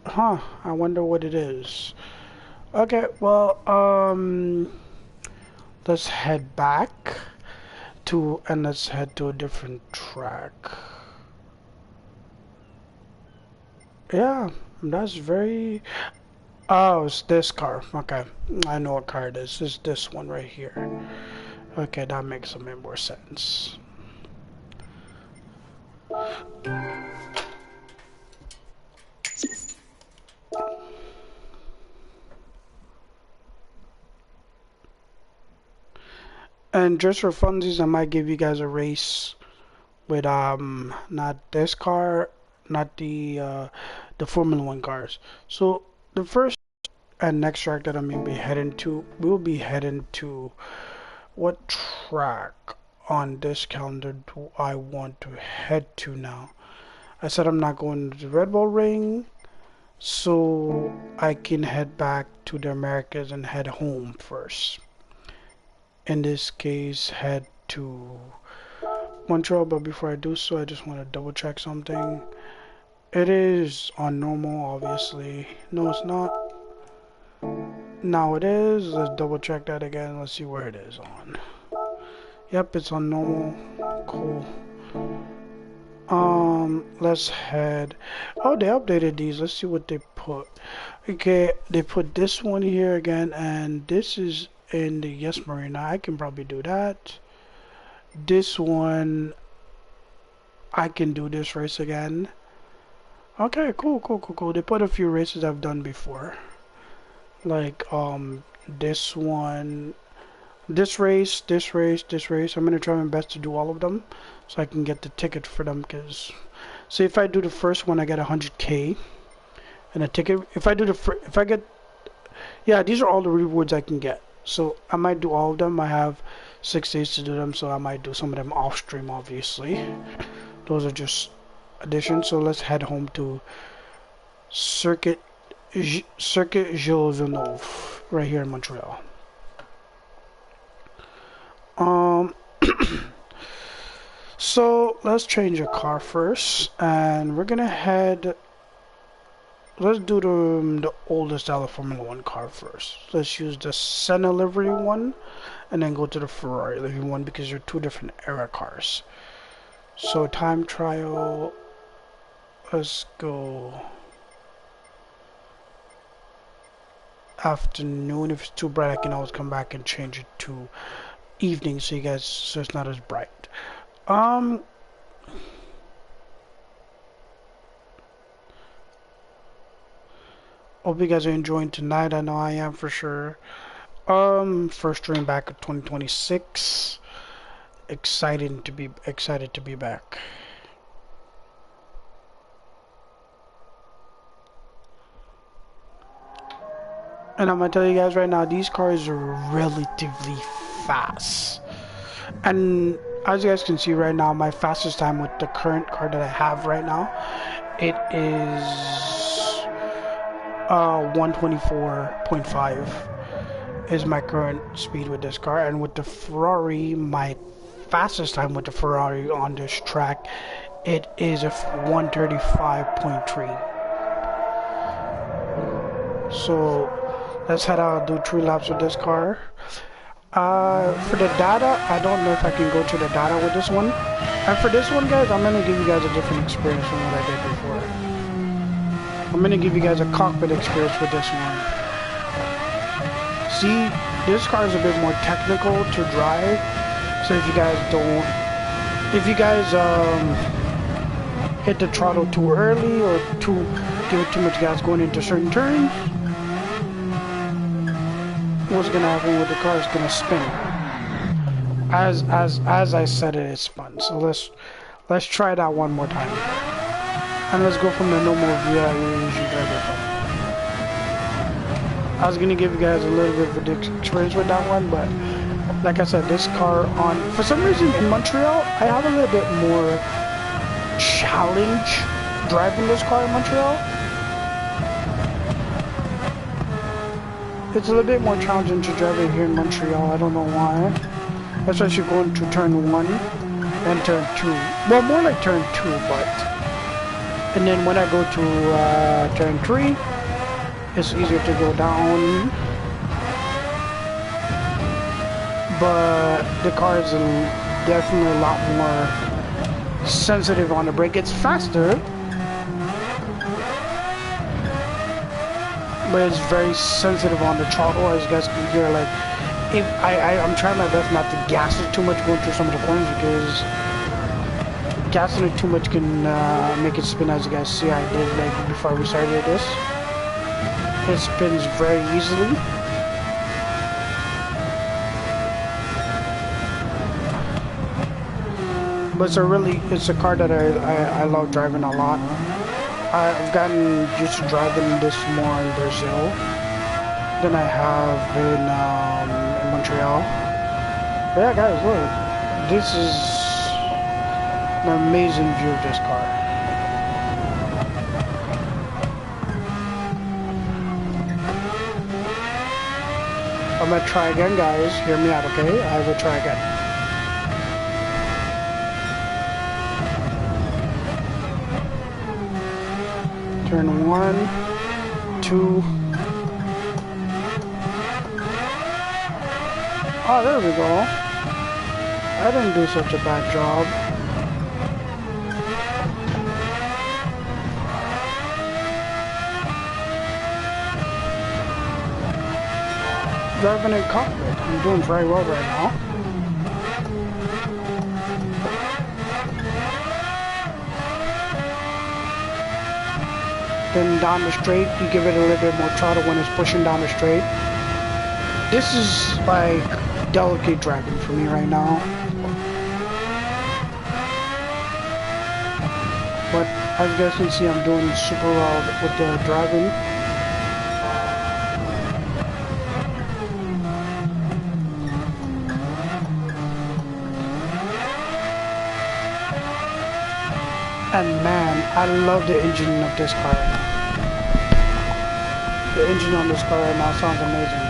[SPEAKER 1] Huh, I wonder what it is. Okay, well, let's head back and let's head to a different track. Yeah, that's very... Oh, it's this car. Okay, I know what car it is. It's this one right here. Okay, that makes a bit more sense. And just for funsies, I might give you guys a race with not this car, not the Formula One cars. So the first and next track that I'm gonna be heading to, we'll be heading to what track on this calendar do I want to head to now? I said I'm not going to the Red Bull Ring, so I can head back to the Americas and head home first. In this case, head to Montreal, but before I do so, I just want to double check something. It is on normal, obviously. No, it's not. Now it is. Let's double check that again. Let's see where it is on. Yep, it's on normal. Cool. Let's head. Oh, they updated these. Let's see what they put. Okay, they put this one here again, and this is in the Yes Marina. I can probably do that. This one, I can do this race again. Okay, cool. They put a few races I've done before. Like, this one, this race. I'm gonna try my best to do all of them so I can get the ticket for them. Cause, so if I do the first one, I get 100K and a ticket. If I do if I get, yeah, these are all the rewards I can get. So I might do all of them. I have 6 days to do them, so I might do some of them off stream, obviously. Those are just additions. So let's head home to Circuit Gilles Villeneuve, right here in Montreal. So let's change a car first, and we're gonna head. Let's do the oldest out of Formula One car first. Let's use the Senna livery one, and then go to the Ferrari livery one because they're two different era cars. So time trial. Let's go afternoon. If it's too bright, I can always come back and change it to evening, so it's not as bright. Hope you guys are enjoying tonight. I know I am for sure. First stream back of 2026. Excited to be back. And I'm gonna tell you guys right now, these cars are relatively fast. And as you guys can see right now, my fastest time with the current car that I have right now, it is 124.5 is my current speed with this car. And with the Ferrari, my fastest time with the Ferrari on this track, it is a 135.3. So let's head out and do 3 laps with this car. For the data, I don't know if I can go to the data with this one. And for this one, guys, I'm gonna give you guys a different experience from what I did before. I'm gonna give you guys a cockpit experience with this one. See, this car is a bit more technical to drive. So if you guys hit the throttle too early or give it too much gas going into certain turns, what's gonna happen with the car is gonna spin. As I said, it is spun. So let's try that one more time. And let's go from the normal view I usually drive it from. I was gonna give you guys a little bit of an experience with that one, but like I said, this car for some reason in Montreal, I have a little bit more challenge driving this car in Montreal. It's a little bit more challenging to drive it here in Montreal. I don't know why. Especially going to turn 1 and turn 2. Well, more like turn 2, but... And then when I go to turn 3, it's easier to go down. But the car is definitely a lot more sensitive on the brake. It's faster, but it's very sensitive on the throttle, as you guys can hear. Like, if I'm trying my best not to gas it too much going through some of the corners, because gassing it too much can make it spin, as you guys see I did like before we started this. It spins very easily. But it's a car that I love driving a lot. I've gotten used to driving this more in Brazil than I have in Montreal. But yeah, guys, look, this is an amazing view of this car. I'm gonna try again, guys. Hear me out, okay? I will try again. Turn 1, 2. Oh, there we go. I didn't do such a bad job. Driving in cockpit. I'm doing very well right now. Then down the straight, you give it a little bit more throttle when it's pushing down the straight. This is like delicate driving for me right now. But as you guys can see, I'm doing super well with the driving. And man, I love the engine of this car right now. The engine on this car right now sounds amazing.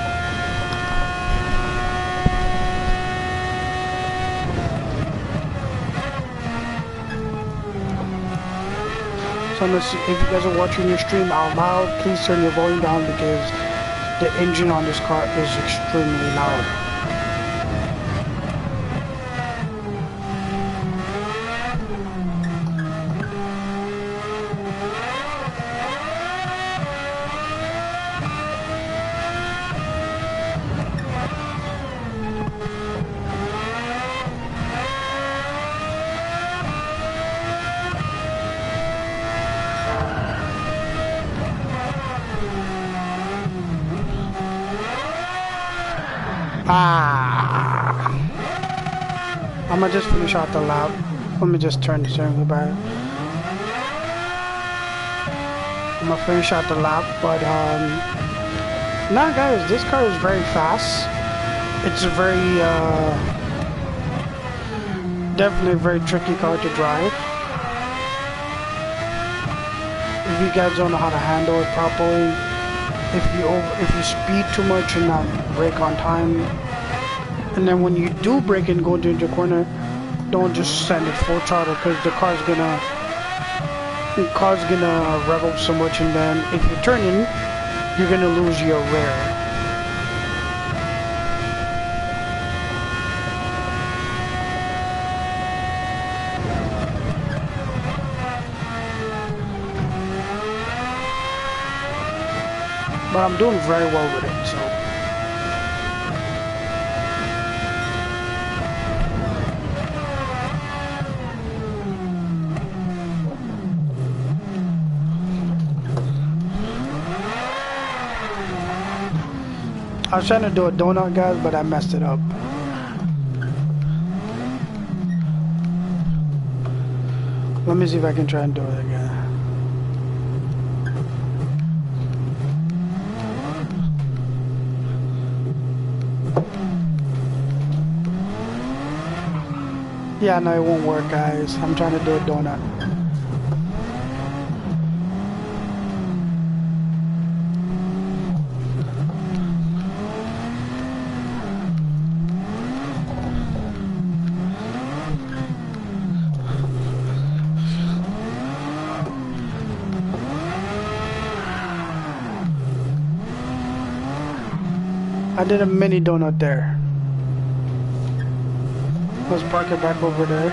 [SPEAKER 1] So if you guys are watching your stream out loud, please turn your volume down because the engine on this car is extremely loud. I'm gonna just finish out the lap. Let me just turn the steering wheel back. I'm gonna finish out the lap, but nah, guys, this car is very fast. It's a very definitely a very tricky car to drive. If you guys don't know how to handle it properly, if you speed too much and not brake on time, and then when you do brake and go into a corner, don't just send it full throttle because the car's gonna rev up so much, and then if you're turning, you're gonna lose your rear. But I'm doing very well with it, so. I was trying to do a donut, guys, but I messed it up. Let me see if I can try and do it again. Yeah, no, it won't work, guys. I'm trying to do a donut. I did a mini donut there. Let's park it back over there.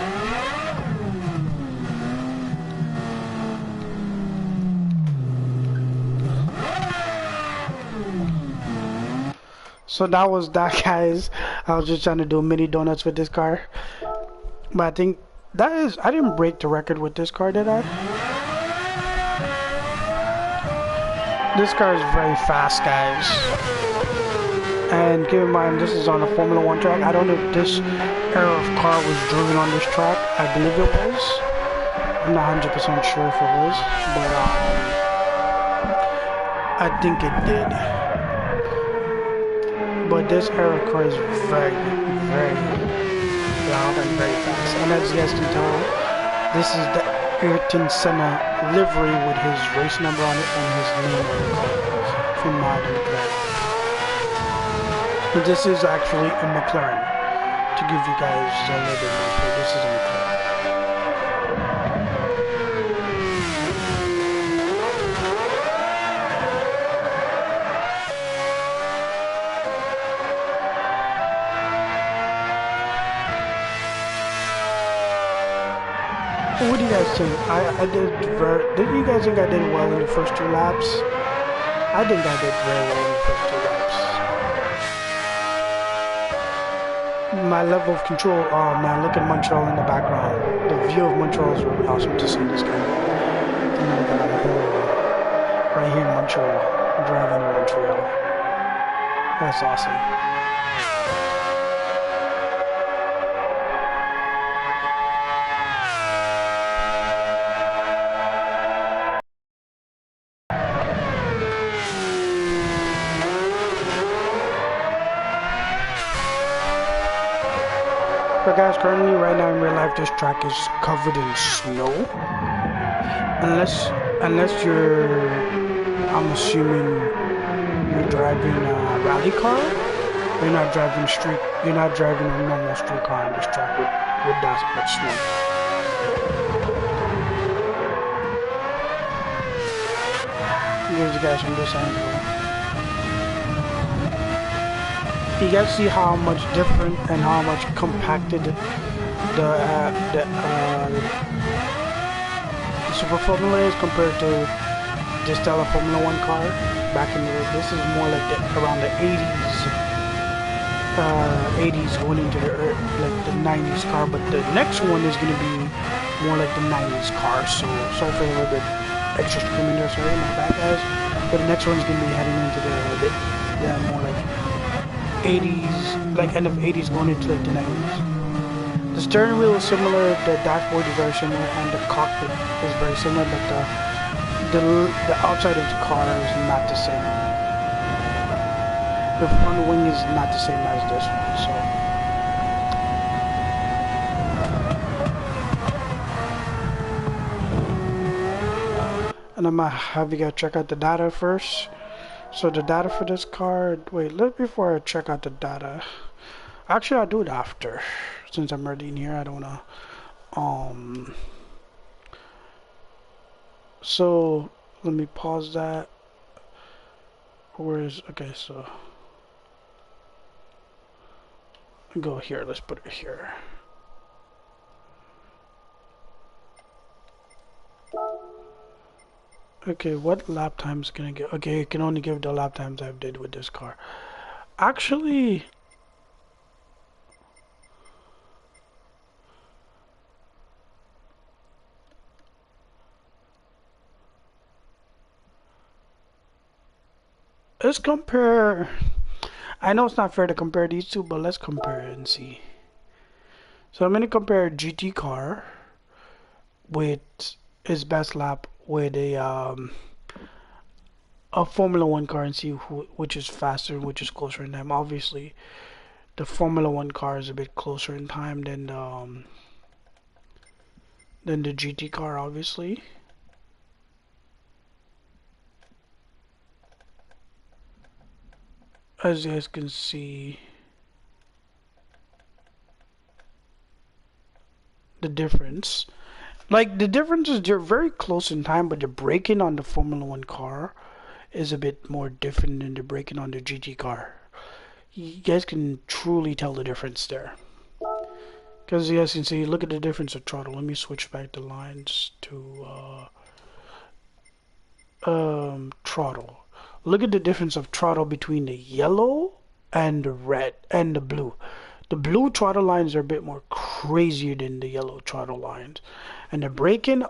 [SPEAKER 1] So that was that, guys. I was just trying to do mini donuts with this car. But I think that is, I didn't break the record with this car, did I? This car is very fast, guys. And keep in mind, this is on a Formula 1 track. I don't know if this era of car was driven on this track. I believe it was. I'm not 100% sure if it was, but I think it did. But this era of car is very, very loud and very fast. And as you guys can tell, this is the Ayrton Senna livery with his race number on it and his name on the car from McLaren. But this is actually a McLaren. To give you guys a little bit more info, this is a McLaren. What do you guys think? Didn't you guys think I did well in the first 2 laps? I think I did very well in the first 2 laps. My level of control, oh man, look at Montreal in the background. The view of Montreal is really awesome to see this guy. Right here in Montreal, driving in Montreal. That's awesome. But guys, currently right now in real life, this track is covered in snow. Unless you're, I'm assuming you're driving a rally car. You're not driving a normal street car on this track with that much snow. Here's you guys from this angle. You guys see how much different and how much compacted the Super Formula is compared to the Stella Formula 1 car back in the day. This is more like around the 80s going into the 90s car, but the next one is going to be more like the 90s car. So sorry for a little bit extra screaming there, sorry, my bad guys. But the next one is going to be heading into the more like 80s, like end of 80s going into like the 90s. The steering wheel is similar, the dashboard is very similar, and the cockpit is very similar, but the outside of the car is not the same. The front wing is not the same as this one, so. and I'm gonna have you guys check out the data first. So the data for this car, wait, before I check out the data, actually I'll do it after, since I'm already in here. I don't wanna, so let me pause that. Okay, so go here, let's put it here. Okay, what lap times can I get? Okay, you can only give the lap times I've did with this car. Actually, let's compare. I know it's not fair to compare these two, but let's compare it and see. So I'm gonna compare a GT car with its best lap with a Formula One car and see which is faster and which is closer in time. Obviously, the Formula One car is a bit closer in time than the GT car, obviously. As you guys can see, the difference. Like, the difference is they're very close in time, but the braking on the Formula One car is a bit more different than the braking on the GT car. You guys can truly tell the difference there. Because you guys can see, look at the difference of throttle. Let me switch back the lines to throttle. Look at the difference of throttle between the yellow and the red and the blue. The blue throttle lines are a bit more crazier than the yellow throttle lines. And the braking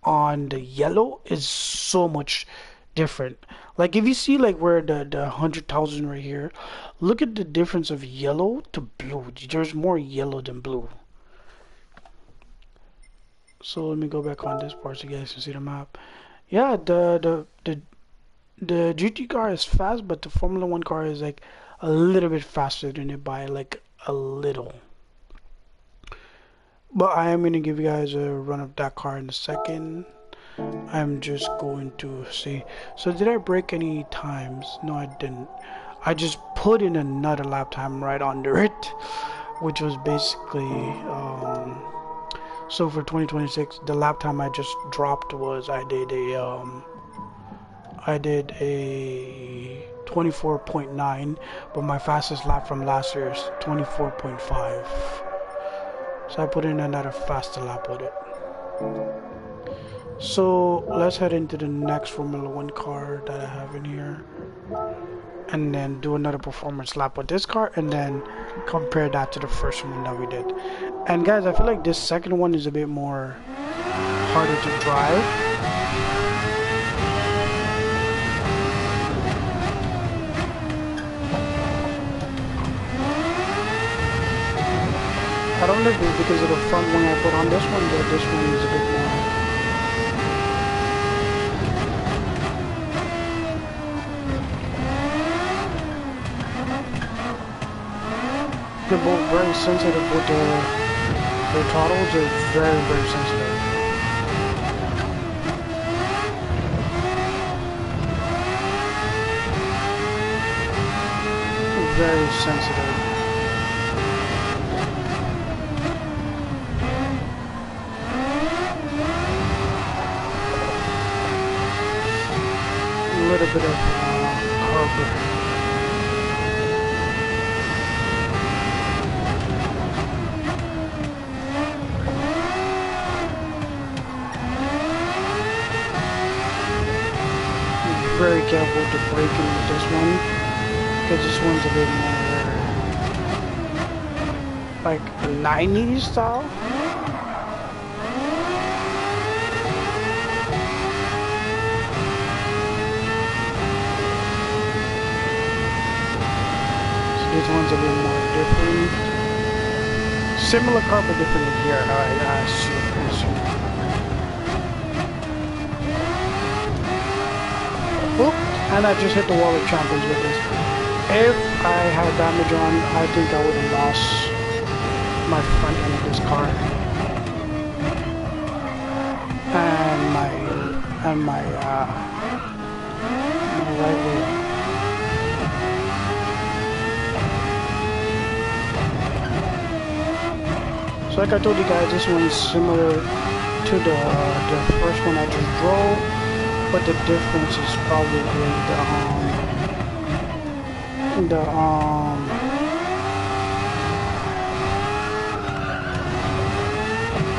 [SPEAKER 1] on the yellow is so much different. Like if you see like where the 100,000 right here, look at the difference of yellow to blue. There's more yellow than blue. So let me go back on this part so you guys can see the map. Yeah, the GT car is fast, but the Formula One car is like a little bit faster than it by like a little. But I am gonna give you guys a run of that car in a second. I'm just going to see. So did I break any times? No, I didn't. I just put in another lap time right under it, which was basically so for 2026, the lap time I just dropped was I did a 24.9, but my fastest lap from last year is 24.5. So I put in another faster lap with it. So let's head into the next Formula One car that I have in here, and then do another performance lap with this car, and then compare that to the first one that we did. And guys, I feel like this second one is a bit more harder to drive. I don't know if it's because of the front wing I put on this one, but this one is a bit more. They're both very sensitive with their throttles. Are very, very sensitive. Very sensitive. A little bit of carb. Very careful with the braking with this one, because this one's a bit more like a 90s style. So this one's a bit more different. Similar car but different in here. I assume. Oop, and I just hit the wall of champions with this. If I had damage on, I think I would have lost my front end of this car. and my right wheel. So like I told you guys, this one is similar to the first one I just drove, but the difference is probably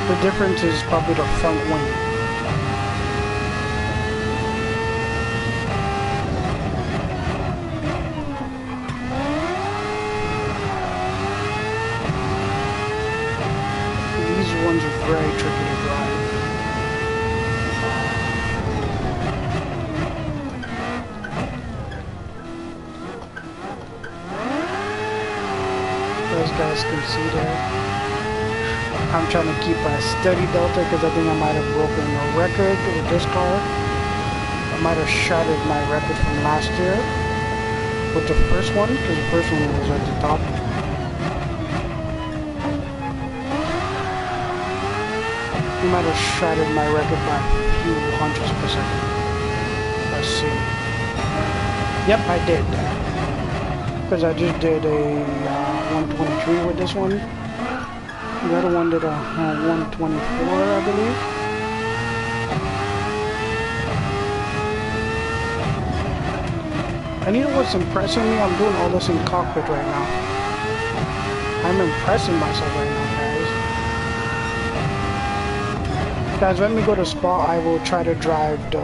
[SPEAKER 1] the difference is probably the front wing. These ones are very tricky to drive. As guys can see there, I'm trying to keep a steady delta because I think I might have broken a record with this car. I might have shattered my record from last year with the first one, because the first one was at the top. I might have shattered my record by a few hundreds per second. Let's see. Yep, I did. Because I just did a 123 with this one. The other one did a 124, I believe. And you know what's impressing me? I'm doing all this in cockpit right now. I'm impressing myself right now, guys. Guys, when we go to Spa, I will try to drive the...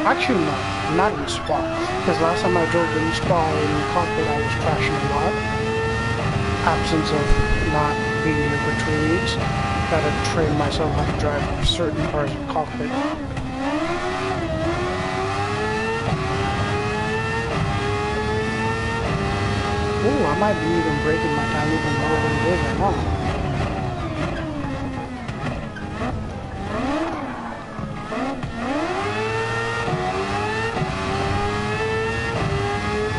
[SPEAKER 1] Actually, no, not in Spa. Because last time I drove in Spa in cockpit, I was crashing a lot. Absence of not being here for 3 weeks. Gotta train myself how to drive certain cars in cockpit. Ooh, I might be even breaking my time even more than it is right now.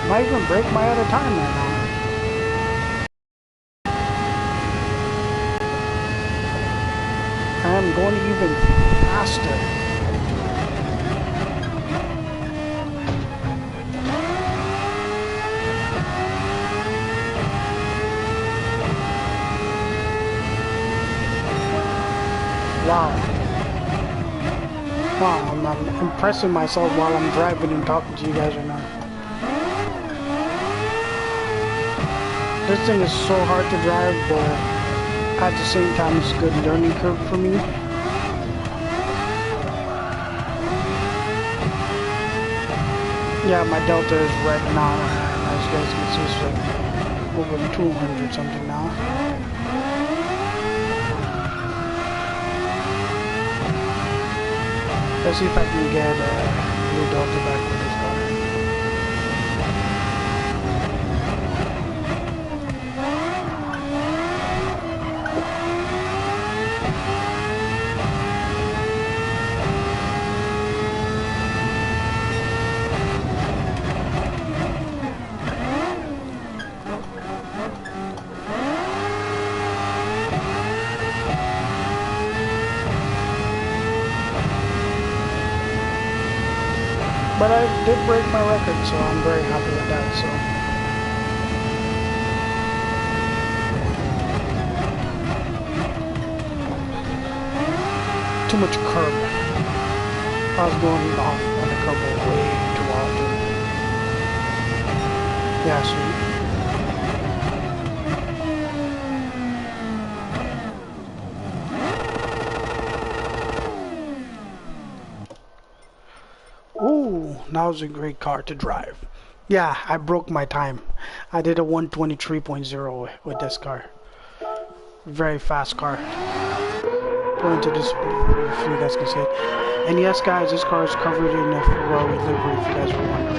[SPEAKER 1] Might even break my other time right now. I'm going even faster. Wow. Wow, I'm impressing myself while I'm driving and talking to you guys right now. This thing is so hard to drive, but at the same time, it's a good learning curve for me. Yeah, my delta is right now, as you guys can see, it's like over 200 something now. Let's see if I can get a new delta back with this car. But I did break my record, so I'm very happy with that, so. Too much curb. I was going off on the curb way too often. Yeah, sweet. Ooh, that was a great car to drive. Yeah, I broke my time. I did a 123.0 with this car. Very fast car. Go into this if you guys can see it. And yes, guys, this car is covered in a Ferrari livery if you guys were wondering.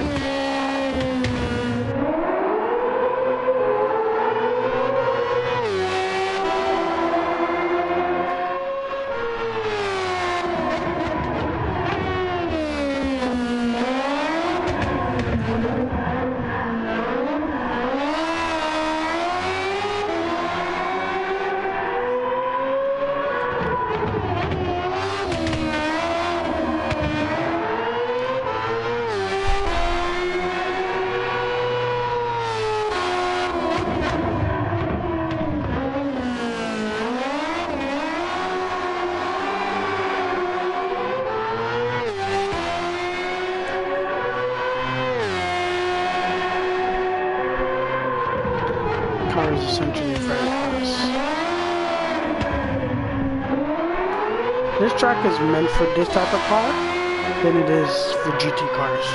[SPEAKER 1] this track is meant for this type of car than it is for GT cars.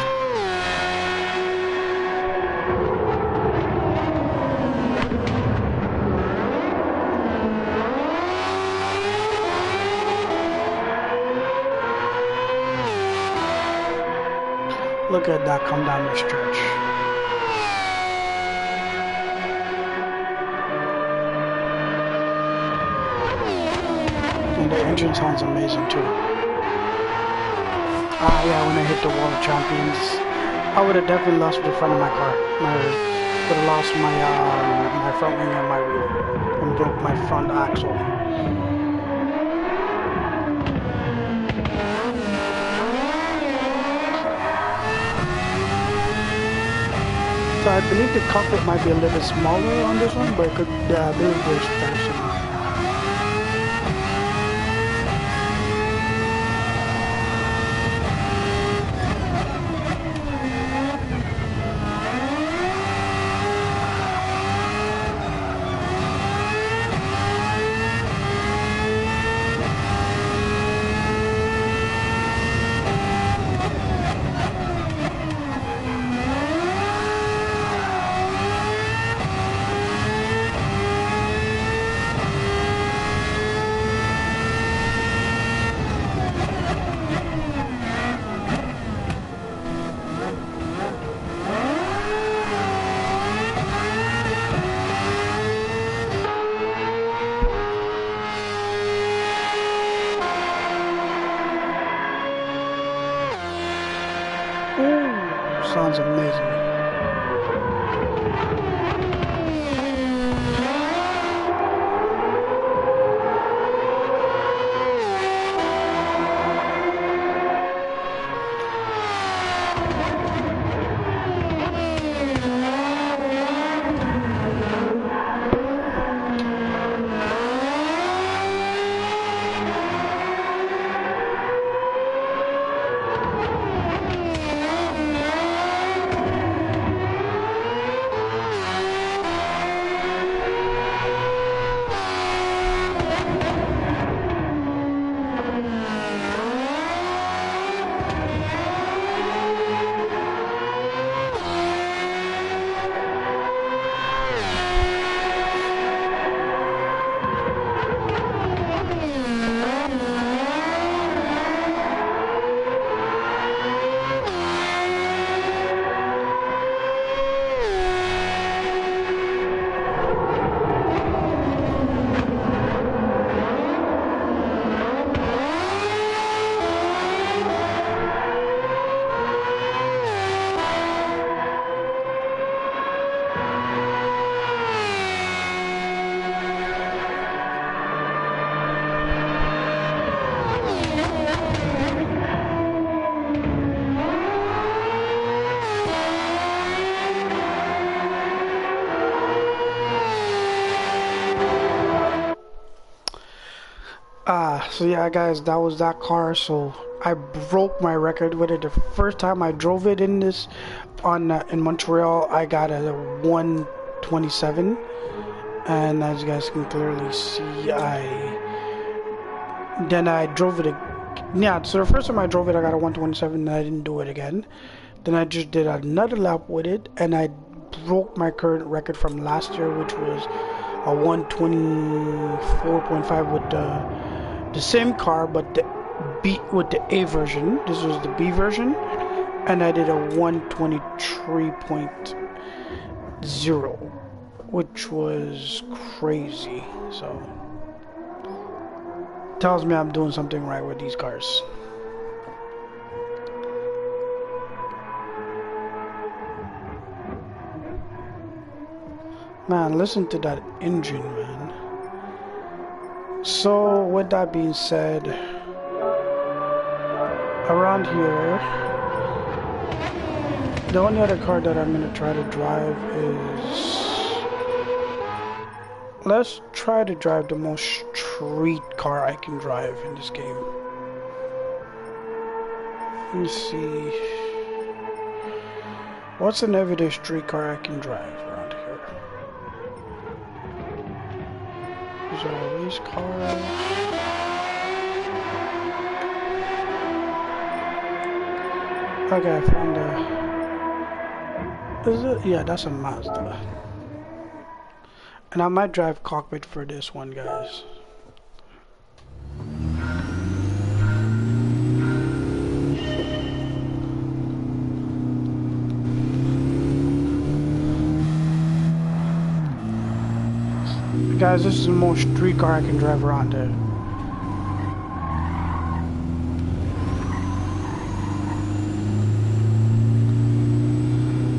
[SPEAKER 1] Look at that come down the stretch. And the engine sounds amazing too. Ah yeah, when I hit the wall of champions, I would have definitely lost the front of my car. I would have lost my front wing and my wheel and broke my front axle. So I believe the cockpit might be a little bit smaller on this one, but it could, I believe there's very similar. Sounds amazing. So yeah guys, that was that car. So I broke my record with it. The first time I drove it in this in Montreal, I got a 127, and as you guys can clearly see, then I drove it yeah, so the first time I drove it I got a 127 and I didn't do it again. Then I just did another lap with it and I broke my current record from last year, which was a 124.5 with the same car, but the A version. This was the B version, and I did a 123.0, which was crazy. So tells me I'm doing something right with these cars. Man, listen to that engine, man. So with that being said, around here, the only other car that I'm gonna try to drive is, let's try to drive the most street car I can drive in this game. Let me see, what's an everyday street car I can drive around here? These are race cars. Okay, I found the... Is it? Yeah, that's a Mazda. And I might drive cockpit for this one, guys. Guys, this is the most street car I can drive around there.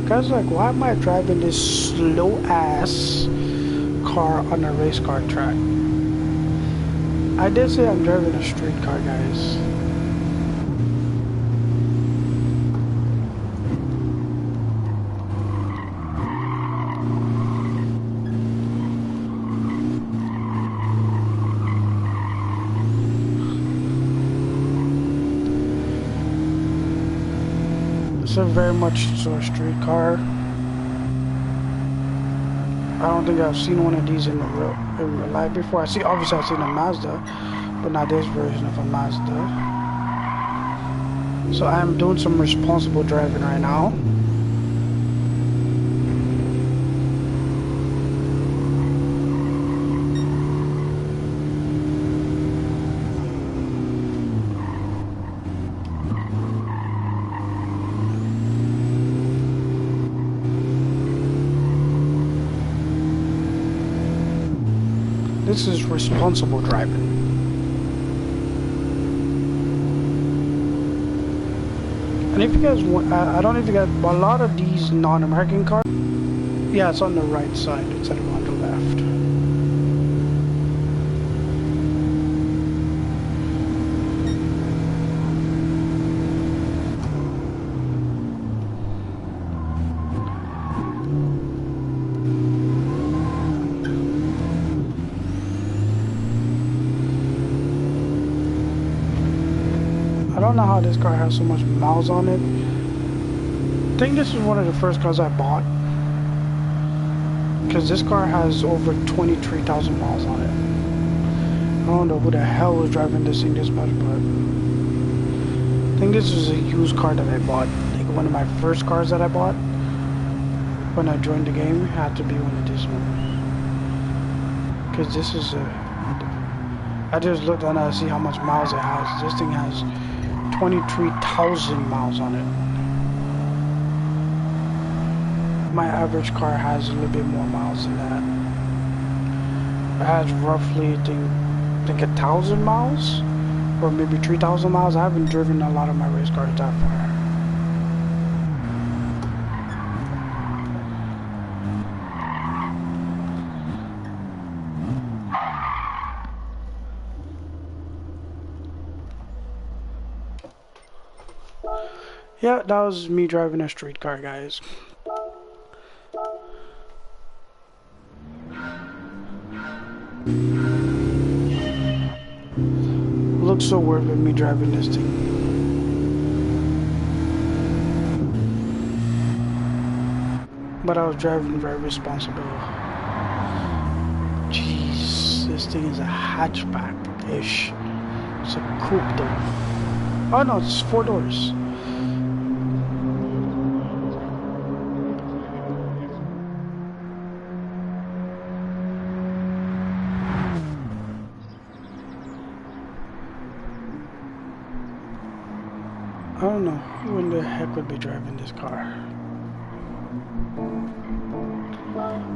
[SPEAKER 1] Guys, like, why am I driving this slow ass car on a race car track? I did say I'm driving a street car, guys. It's a very much so a street car. I don't think I've seen one of these in real life before. Obviously I've seen a Mazda, but not this version of a Mazda. So I'm doing some responsible driving right now. This is responsible driving. And if you guys want, I don't know if you guys, but a lot of these non-American cars, yeah, it's on the right side instead of on the left. I don't know how this car has so much miles on it. I think this is one of the first cars I bought, because this car has over 23,000 miles on it. I don't know who the hell was driving this thing this much, but I think this is a used car that I bought. Like one of my first cars that I bought when I joined the game had to be one of these ones. Because this is a... I just looked on it to see how much miles it has. This thing has 23,000 miles on it. My average car has a little bit more miles than that. It has roughly, I think 1,000 miles, or maybe 3,000 miles. I haven't driven a lot of my race cars that far. Yeah, that was me driving a street car, guys. Looks so weird with me driving this thing. But I was driving very responsible. Jeez, this thing is a hatchback-ish. It's a coupe though. Oh no, it's 4 doors. I don't know who in the heck would be driving this car.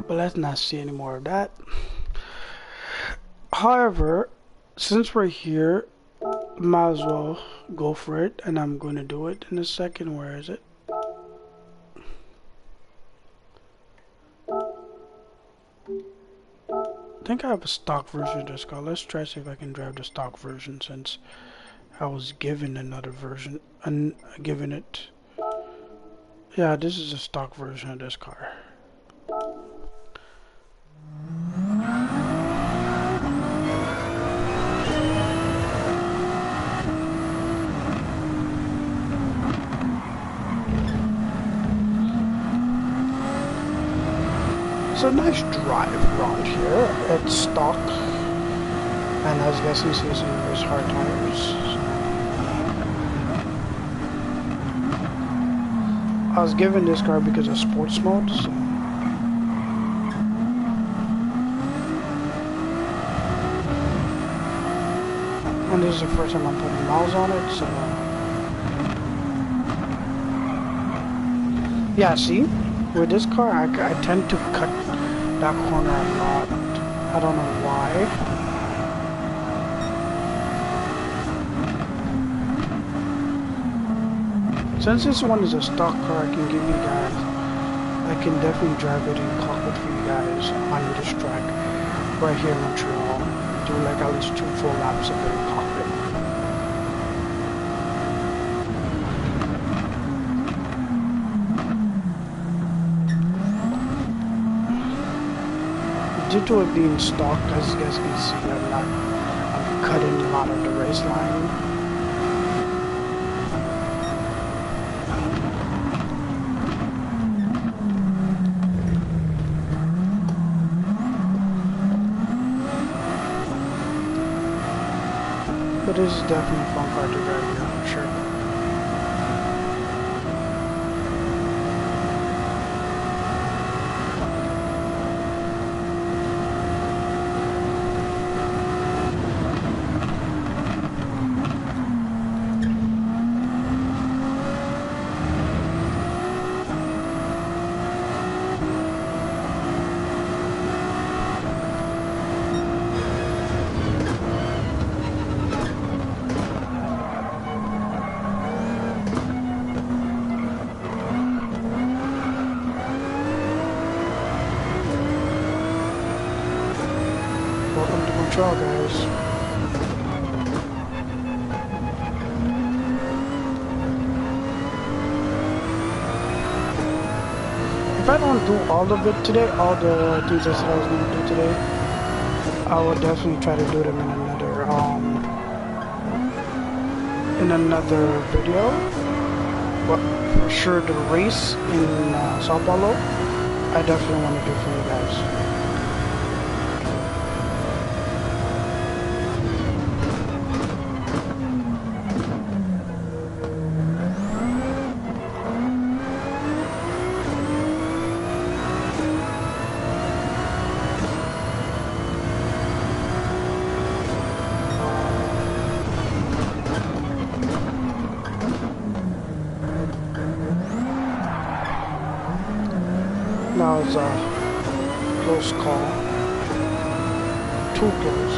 [SPEAKER 1] But let's not see any more of that. However, since we're here, might as well go for it, and I'm going to do it in a second. Where is it? I think I have a stock version of this car. Let's try see if I can drive the stock version, since I was given another version and given it. Yeah, this is a stock version of this car. It's a nice drive around here. It's stock, and as you guys can see, some of those hard tires. I was given this car because of sports mode, so. And this is the first time I'm putting miles on it, so. Yeah, see? With this car, I tend to cut that corner a lot. I don't know why. Since this one is a stock car, I can give you guys, I can definitely drive it in cockpit for you guys on this track right here in Montreal. Do like at least 2 full laps of it in cockpit. Due to it being stock, as you guys can see, I'm cutting a lot of the race line. But this is definitely a fun car to drive, yeah, for sure. Welcome to Montreal, guys. If I don't do all of it today, all the things I said I was going to do today, I will definitely try to do them in another video. But for sure, the race in Sao Paulo, I definitely want to do for you guys. That was a close call. Too close.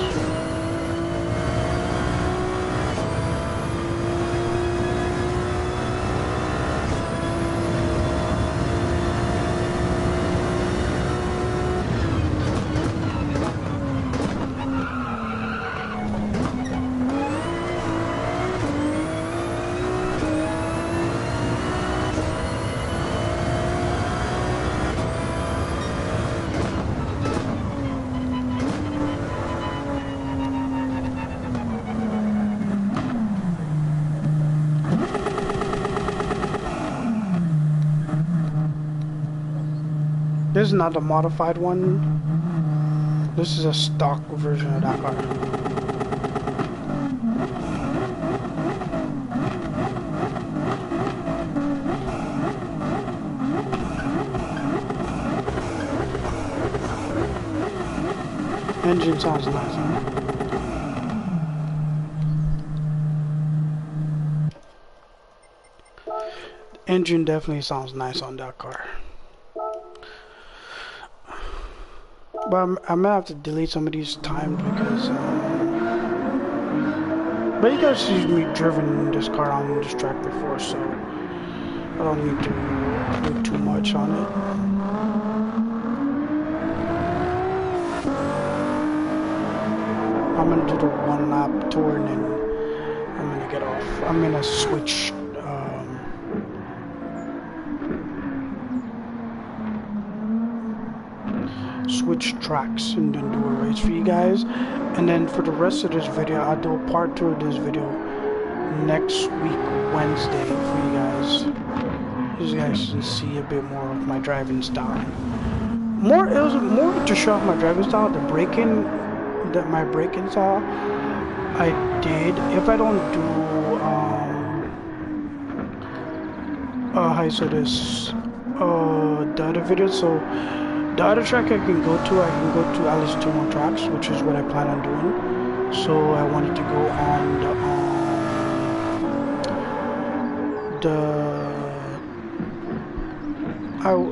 [SPEAKER 1] This is not the modified one. This is a stock version of that car. Engine sounds nice, huh? Engine definitely sounds nice on that car. But I might have to delete some of these times because but you guys see me driven this car on this track before, so I don't need to do too much on it. I'm gonna do the 1 lap tour and then I'm gonna get off. I'm gonna switch tracks and then do a race for you guys. And then for the rest of this video, I'll do a part 2 of this video next week Wednesday for you guys. You guys can see a bit more of my driving style. It was more to show off my driving style. The braking, my braking style, I did. If I don't do Hi, so this, the other video, so the other track I can go to at least 2 more tracks, which is what I plan on doing. So I wanted to go on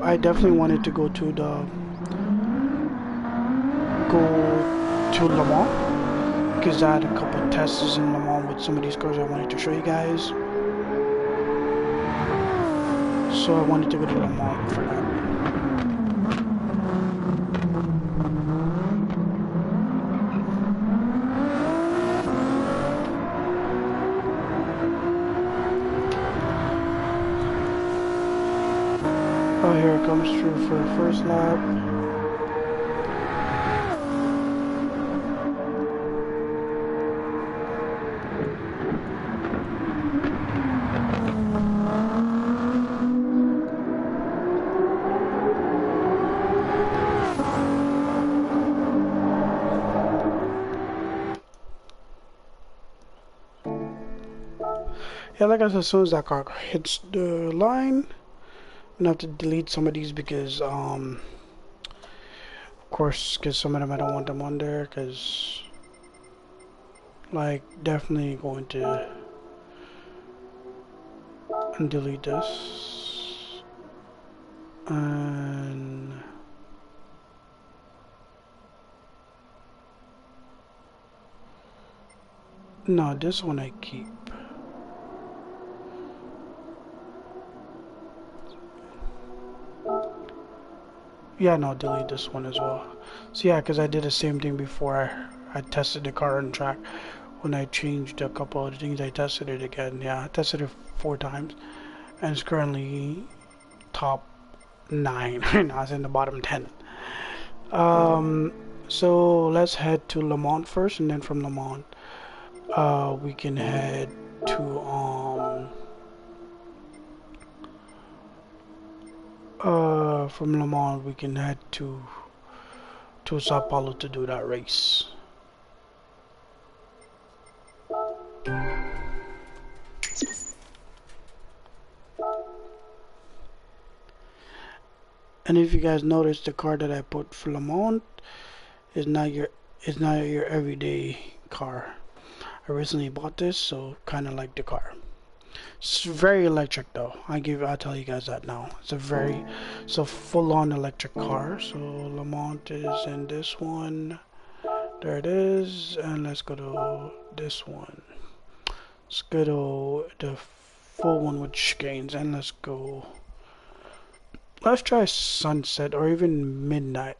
[SPEAKER 1] I definitely wanted to go to Le Mans, because I had a couple of tests in Le Mans with some of these cars I wanted to show you guys. So I wanted to go to Le Mans for that. Oh, here it comes through for the first lap. Yeah, like I said, as soon as that car hits the line, I'm gonna have to delete some of these because, of course, because some of them I don't want them on there, because, like, definitely going to delete this. And no, this one I keep. Yeah, no, delete this one as well. So yeah, because I did the same thing before I tested the car on track. When I changed a couple of things, I tested it again. Yeah, I tested it 4 times, and it's currently top 9 right now. It's in the bottom 10. So let's head to Le Mans first, and then from Le Mans, we can head to from Le Mans we can head to Sao Paulo to do that race. And if you guys notice, the car that I put for Le Mans is not your everyday car. I recently bought this, so kind of like the car. It's very electric though. I'll tell you guys that now. It's a full-on electric car. So Le Mans is in this one. There it is, and let's go to this one. Let's go to the full one with chicanes, and let's try sunset or even midnight.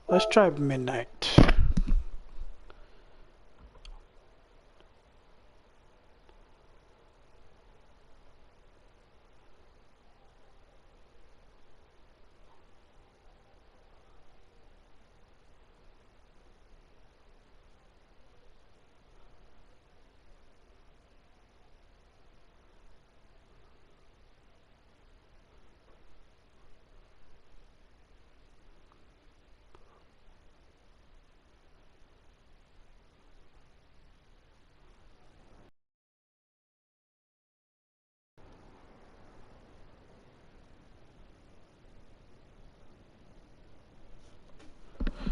[SPEAKER 1] Let's try midnight.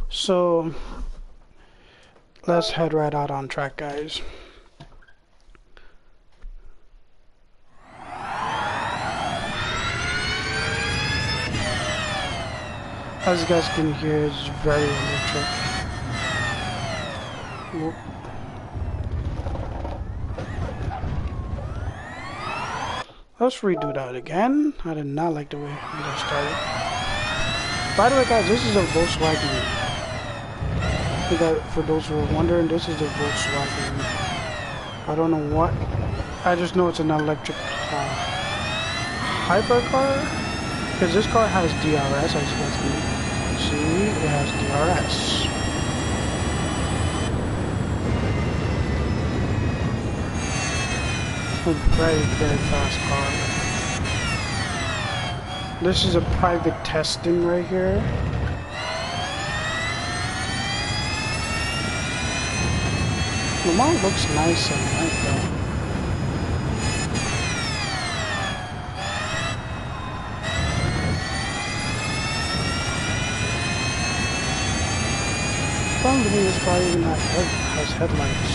[SPEAKER 1] So let's head right out on track, guys. As you guys can hear, it's very electric. Whoop. Let's redo that again. I did not like the way that started. By the way, guys, this is a Volkswagen. For those who are wondering, this is a Volkswagen. I don't know what. I just know it's an electric hypercar. Because this car has DRS, as you guys can see. It has DRS. A very, very fast car. This is a private testing right here. Lamar looks nice and night though. I don't believe this car even has headlights.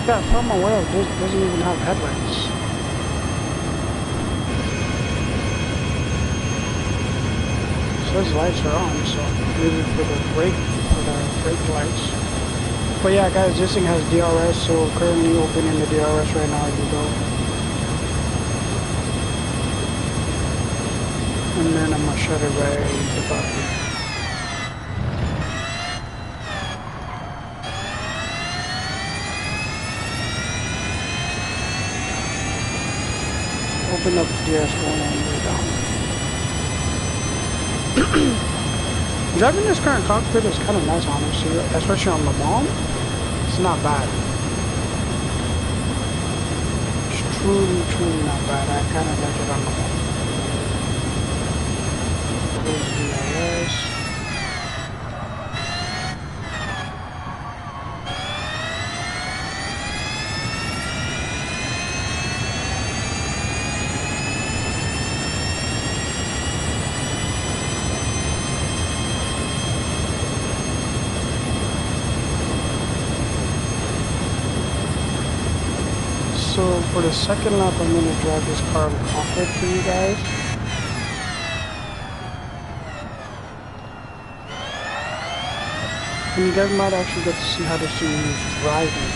[SPEAKER 1] Yeah, from aware of this doesn't even have headlights. Those lights are on, so maybe for the brake lights. But yeah, guys, this thing has DRS, so currently opening the DRS right now as we go. And then I'm gonna shut it right about here. Open up the DRS going all the way down. Driving this current cockpit is kind of nice, honestly, especially on the mall. It's not bad. It's truly not bad. I kind of like it on the mall. Close DRS. So for the second lap, I'm going to drive this car in cockpit for you guys. And you guys might actually get to see how this thing is driving.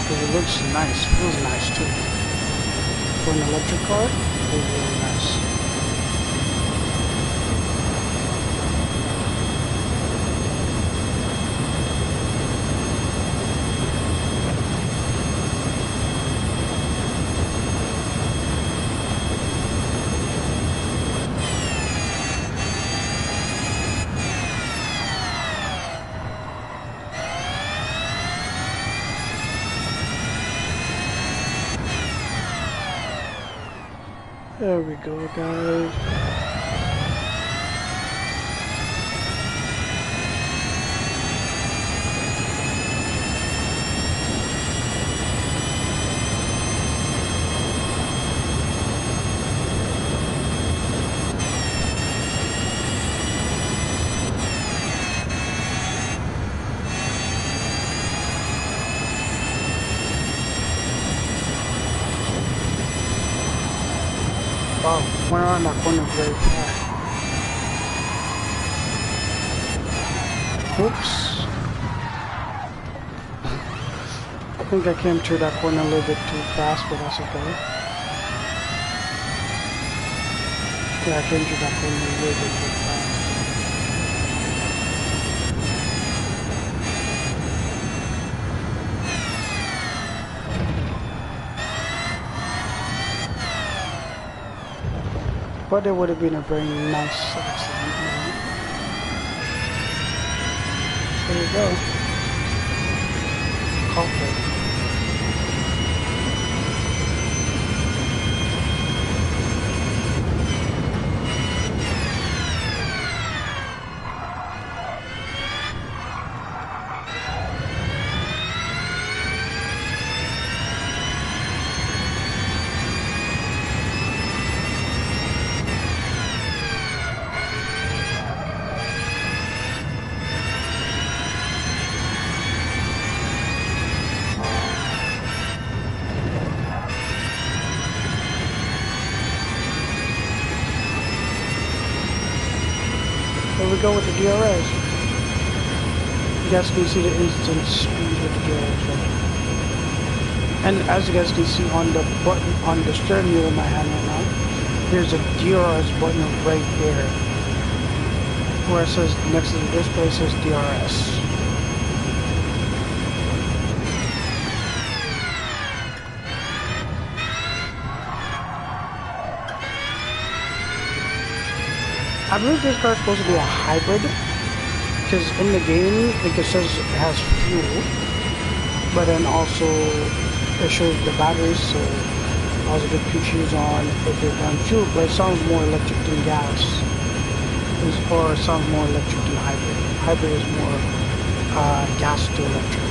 [SPEAKER 1] Because it looks nice, feels nice too. For an electric car, it feels really nice. There we go, guys. Wow, went around that corner very fast. Oops. I think I came through that corner a little bit too fast, but that's okay. Yeah, I came through that corner a little bit too fast. But it would have been a very nice accident. There you go. Cockpit. There we go with the DRS. You guys can see the instant speed with the DRS right now. And as you guys can see on the button on the steering wheel in my hand right now, there's a DRS button right there. Where it says next to the display it says DRS. I believe this car is supposed to be a hybrid, because in the game it says it has fuel, but then also it shows the batteries, so also the pictures on if you're on fuel, but it sounds more electric than gas, or it sounds more electric than hybrid. Hybrid is more gas to electric.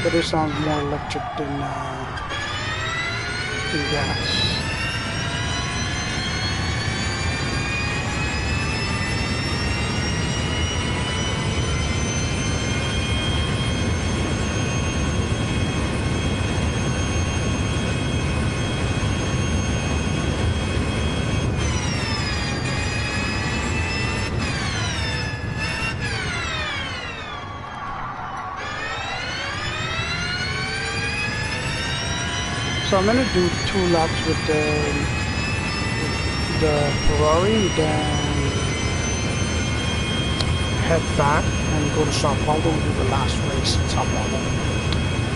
[SPEAKER 1] But it sounds more electric than gas. So I'm gonna do 2 laps with the Ferrari, then head back and go to Sao Paulo and do the last race in Sao Paulo.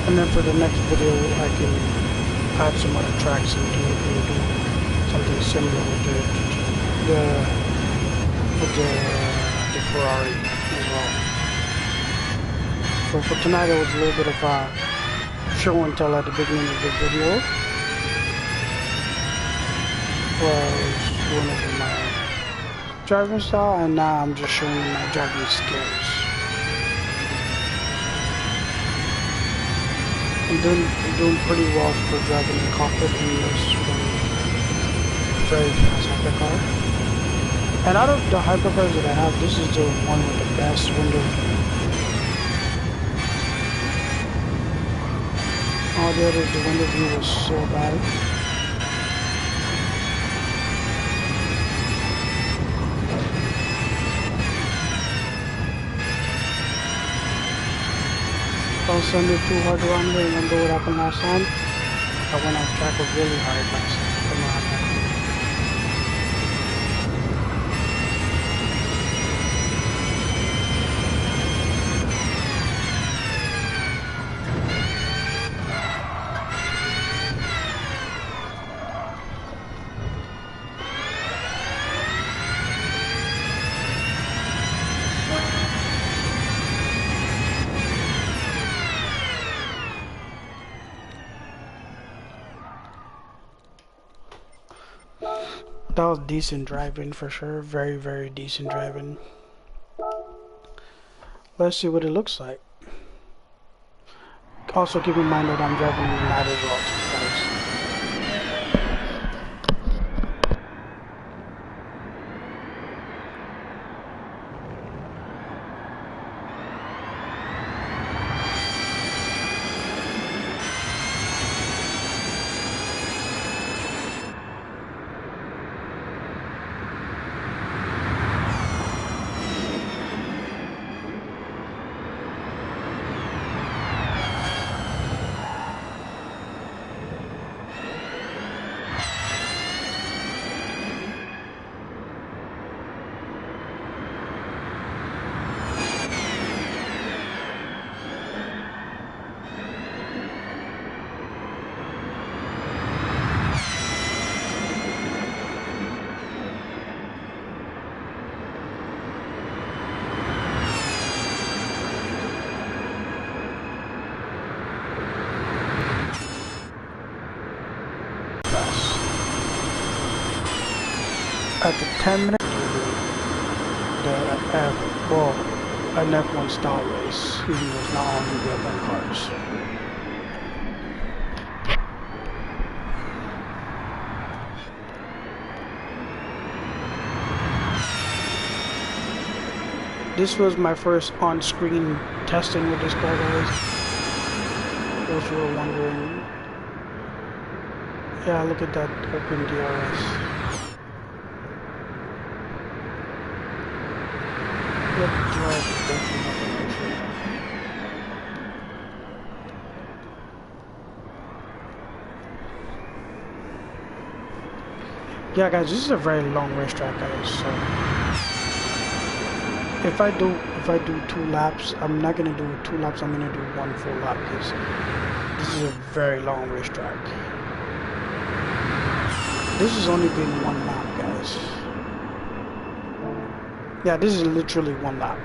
[SPEAKER 1] And then for the next video, I can add some other tracks and do something similar with the Ferrari as well. So for tonight, it was a little bit of a show and tell at the beginning of the video. Where I was going over my driving style, and now I'm just showing you my driving skills. I'm doing pretty well for driving the cockpit in this very fast hypercar. And out of the hypercars that I have, this is the one with the best window. All the others, the window view was so bad. Don't send it too hard around here. Remember what happened last time? I went off track really hard last time. That was decent driving for sure. Very, very decent driving. Let's see what it looks like. Also keep in mind that I'm driving in the night as well, guys. At the 10-minute, an F1 style race, even though it's not on the F1 cars. This was my first on-screen testing with this car, guys. Those who were wondering. Yeah, look at that open DRS. Yeah, guys, this is a very long racetrack, guys. So if I do 2 laps, I'm not gonna do 2 laps. I'm gonna do 1 full lap because this is a very long racetrack. This has only been 1 lap, guys. Yeah, this is literally 1 lap.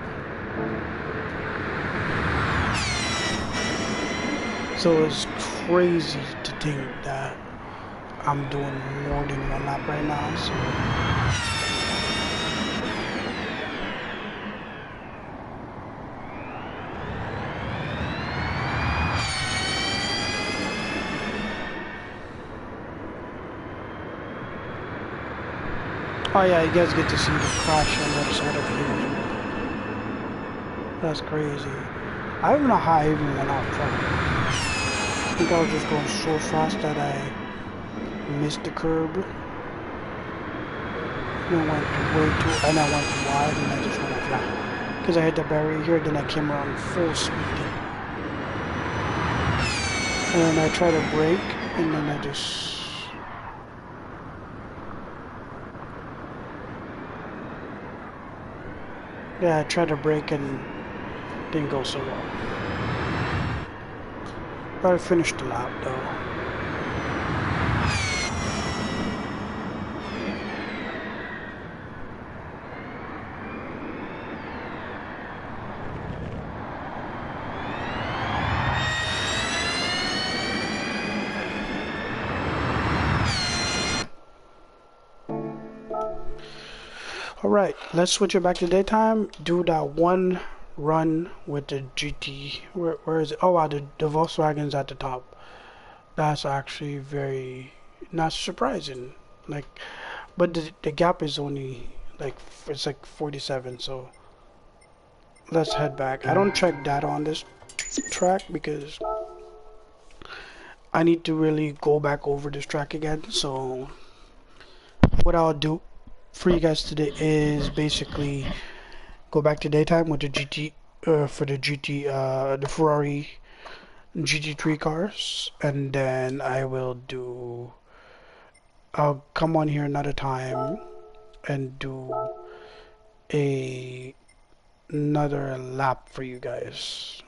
[SPEAKER 1] So it's crazy to think that I'm doing more than 1 lap right now. So Oh yeah, you guys get to see the crash on the other side of the hill. That's crazy. I don't know how I even went off track. I think I was just going so fast that I missed the curb. And I went way too, and I went wide, and I just went off. Yeah, because I hit the barrier here, then I came around full speed, and then I tried to brake, and then I just. Yeah, I tried to brake and didn't go so well. But I finished the lap though. Alright, let's switch it back to daytime. Do that one run with the GT. Where is it? Oh wow, the Volkswagen's at the top. That's actually very not surprising. Like, but the gap is only like it's like 47. So let's head back. I don't check data on this track because I need to really go back over this track again. So what I'll do for you guys today is basically go back to daytime with the GT for the GT the Ferrari GT3 cars, and then I'll come on here another time and do another lap for you guys,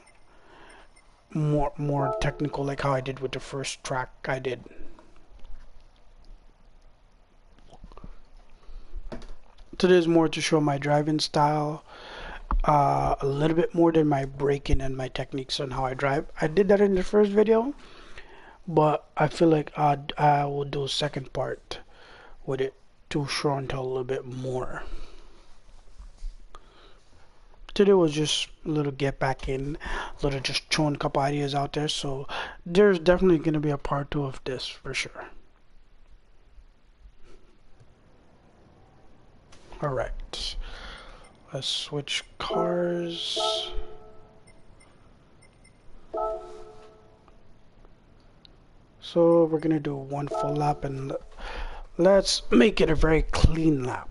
[SPEAKER 1] more technical, like how I did with the first track I did. Today's more to show my driving style, a little bit more than my braking and my techniques on how I drive. I did that in the first video, but I feel like I will do a second part with it to show and tell a little bit more. Today was just a little get back in, a little just throwing a couple ideas out there, so there's definitely going to be a part 2 of this for sure. Alright, let's switch cars. So we're going to do one full lap, and let's make it a very clean lap.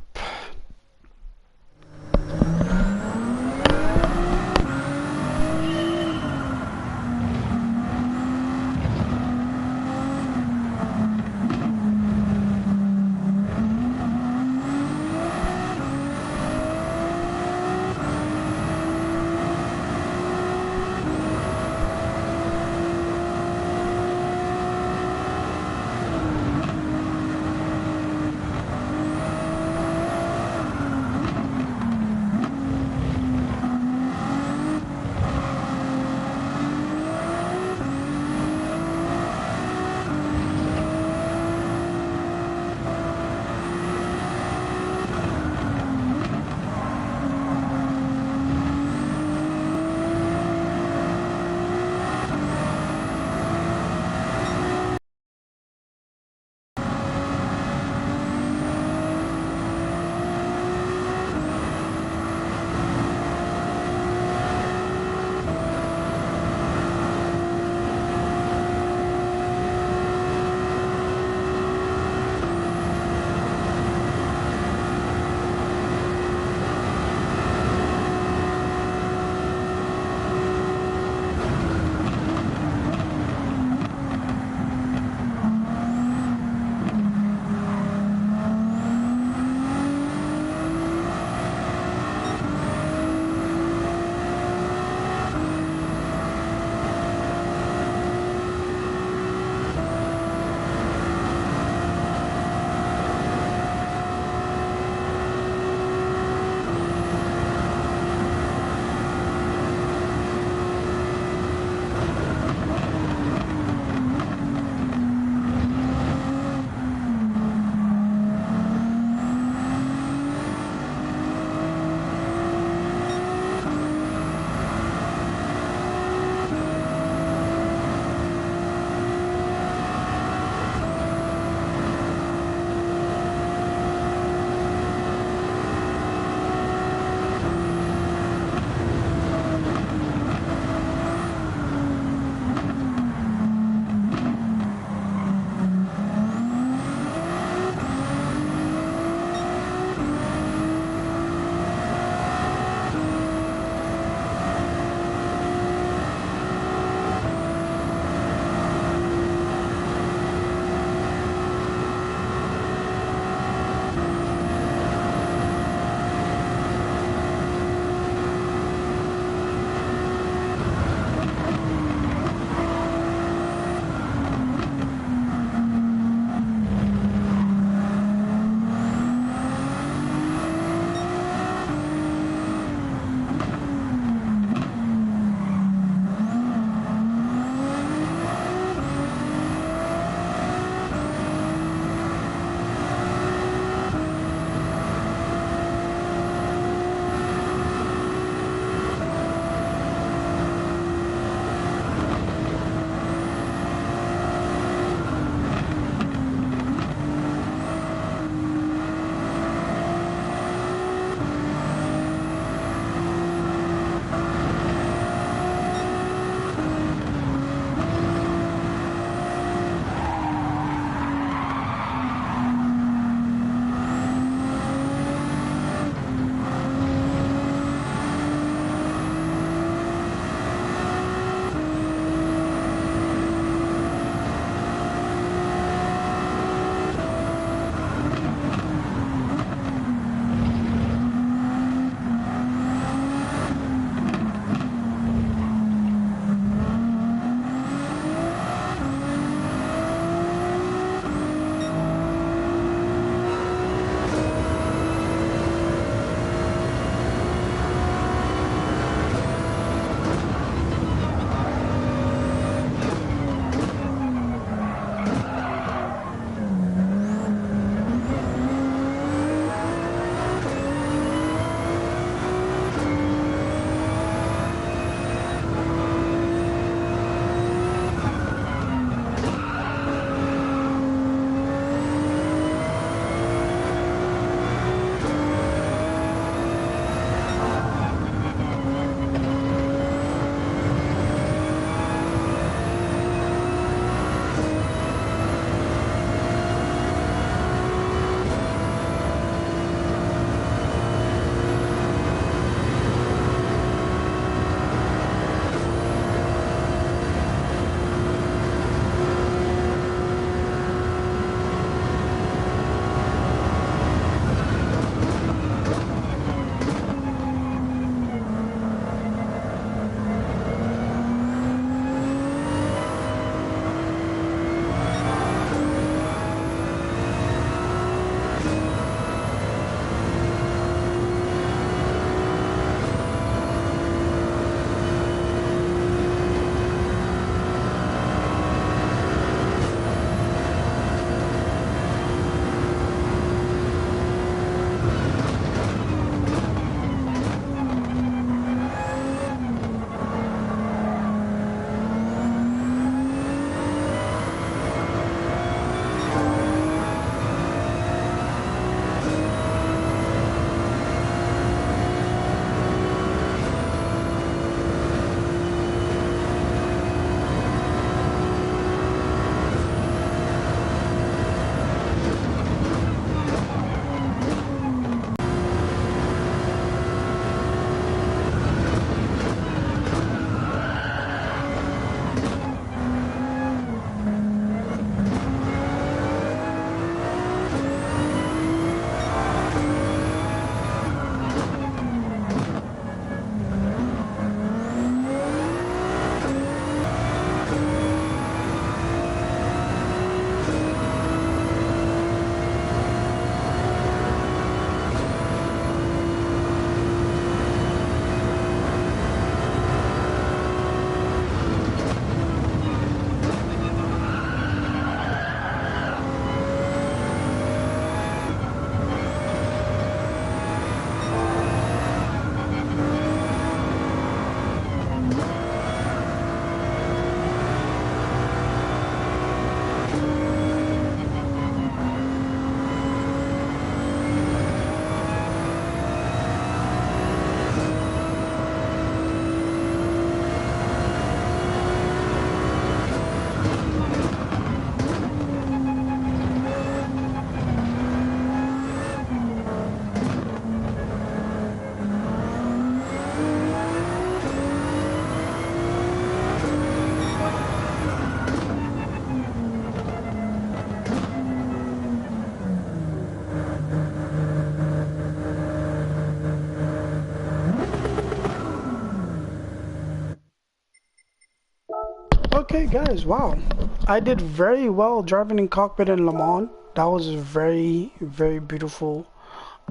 [SPEAKER 1] Okay, guys, wow. I did very well driving in cockpit in Le Mans. That was a very, very beautiful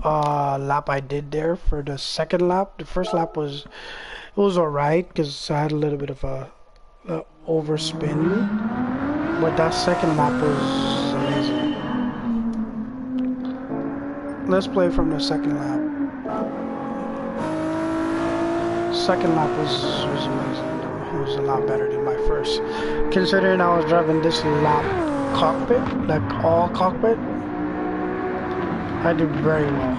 [SPEAKER 1] lap I did there for the second lap. The first lap was, it was alright because I had a little bit of a overspin. But that second lap was amazing. Let's play from the second lap. Second lap was amazing. It was a lot better than my first. Considering I was driving this lap cockpit, like all cockpit, I did very well.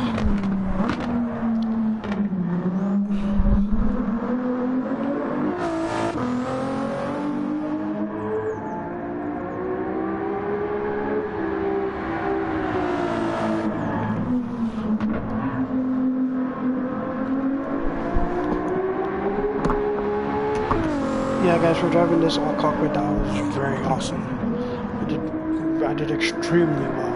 [SPEAKER 1] Yeah, guys, for driving this all cockpit, that was very awesome. I did extremely well.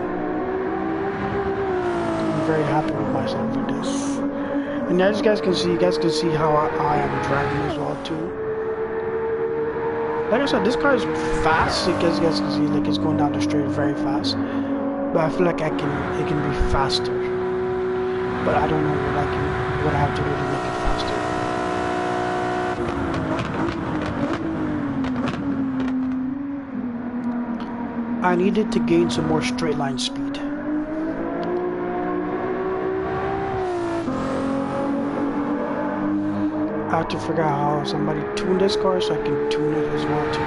[SPEAKER 1] I'm very happy with myself for this. And as you guys can see how I am driving as well too. Like I said, this car is fast. You guys can see, like, it's going down the straight very fast. But I feel like it can be faster. But I don't know what I have to do to make it faster. I needed to gain some more straight line speed. I have to figure out how somebody tune this car so I can tune it as well too.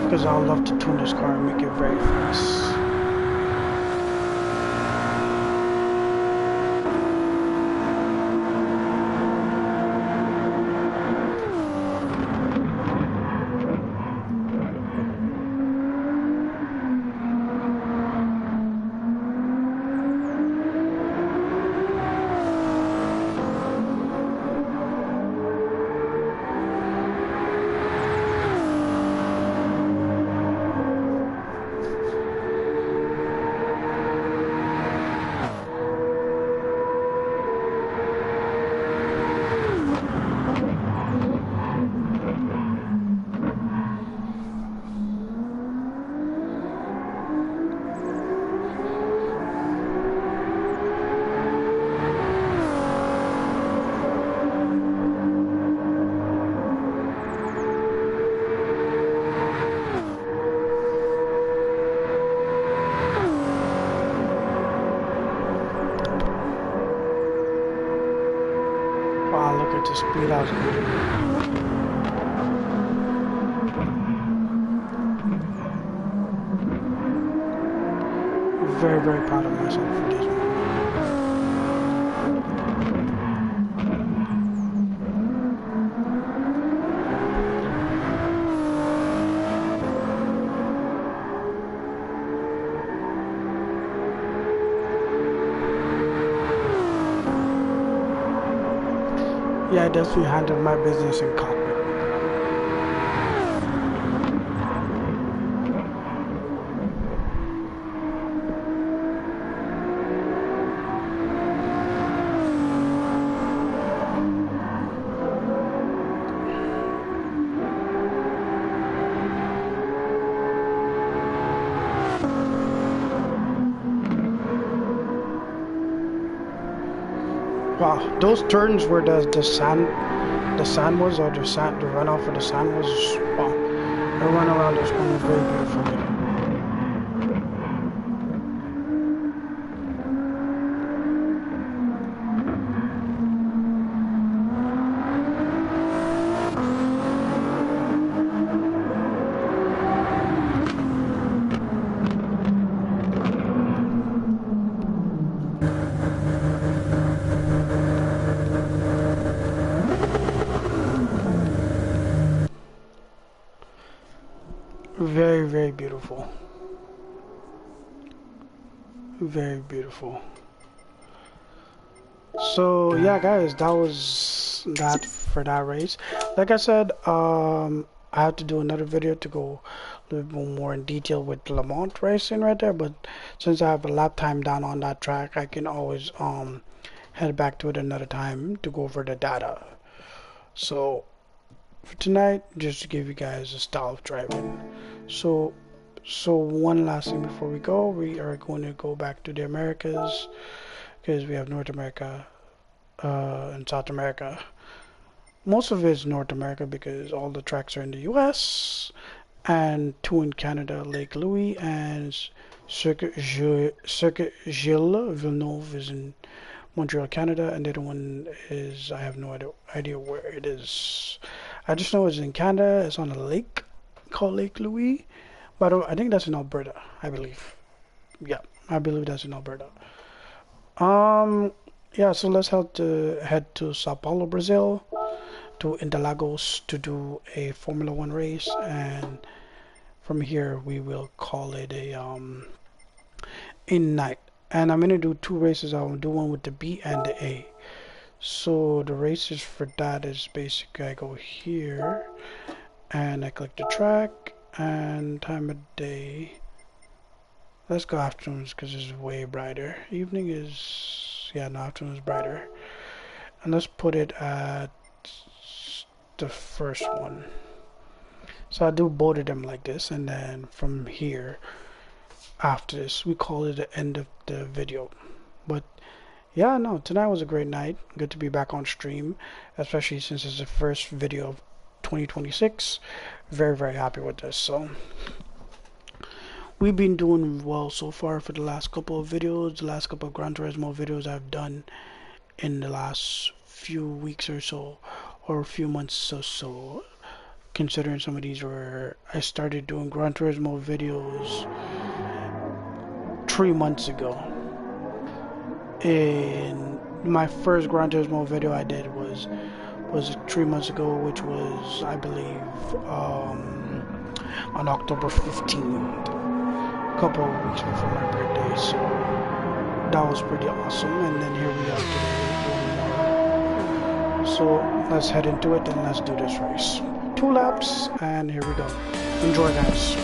[SPEAKER 1] Because I would love to tune this car and make it very fast. Wow, look at the speed I was getting. Very, very proud of myself for this one. Yeah, I definitely handled my business in cockpit. Wow, those turns where the sand was, or the runoff for the sand was, wow, the run around this one was very beautiful. Very, very beautiful. Very beautiful. So yeah, guys, that was that for that race. Like I said, I have to do another video to go a little bit more in detail with Le Mans racing right there. But since I have a lap time down on that track, I can always head back to it another time to go over the data. So for tonight, just to give you guys a style of driving. So one last thing before we go, we are going to go back to the Americas because we have North America and South America. Most of it is North America because all the tracks are in the US, and 2 in Canada, Lake Louise and Circuit Gilles Villeneuve is in Montreal, Canada, and the other one is, I have no idea where it is. I just know it's in Canada. It's on a lake called Lake Louise, but I think that's in Alberta, I believe. Yeah, I believe that's in Alberta. Yeah, so let's head to Sao Paulo, Brazil, to Interlagos to do a Formula One race, and from here we will call it a night. And I'm gonna do 2 races. I'll do one with the B and the A. So the races for that is basically I go here and I click the track and time of day. Let's go afternoons because it's way brighter. Evening is, yeah, no, afternoon is brighter. And let's put it at the first one. So I do both of them like this, and then from here, after this, we call it the end of the video. But yeah, no, tonight was a great night. Good to be back on stream, especially since it's the first video of 2026. Very, very happy with this. So we've been doing well so far for the last couple of videos, the last couple of Gran Turismo videos I've done in the last few weeks or so, or a few months or so, considering some of these were, I started doing Gran Turismo videos 3 months ago. And my first Gran Turismo video I did was 3 months ago, which was, I believe, on October 15th, a couple of weeks before my birthday. So that was pretty awesome. And then here we are today doing more. So let's head into it and let's do this race. 2 laps, and here we go. Enjoy, guys.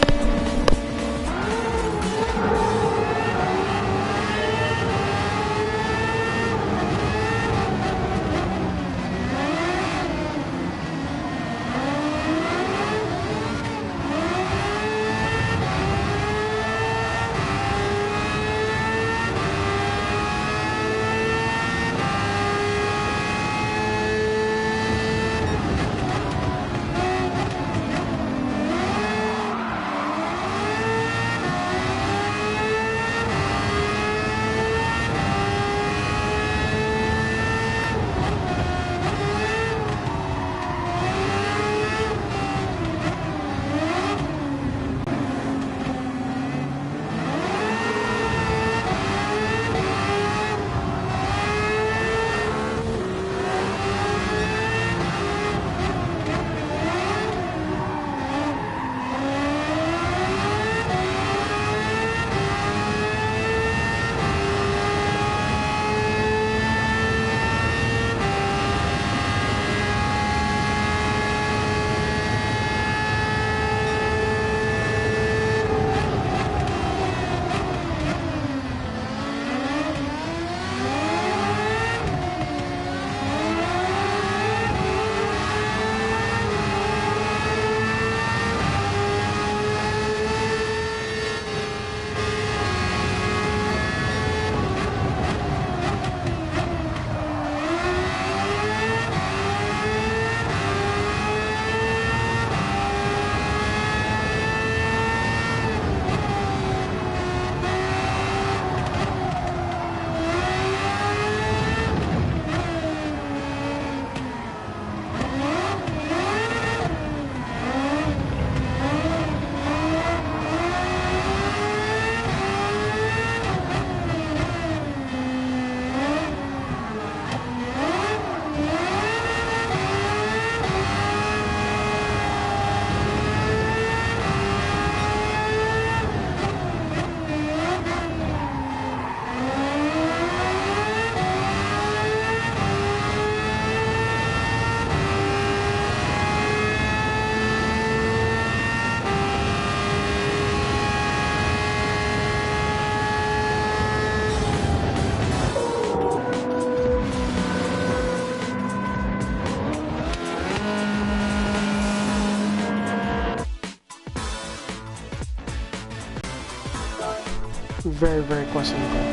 [SPEAKER 1] Very, very questionable.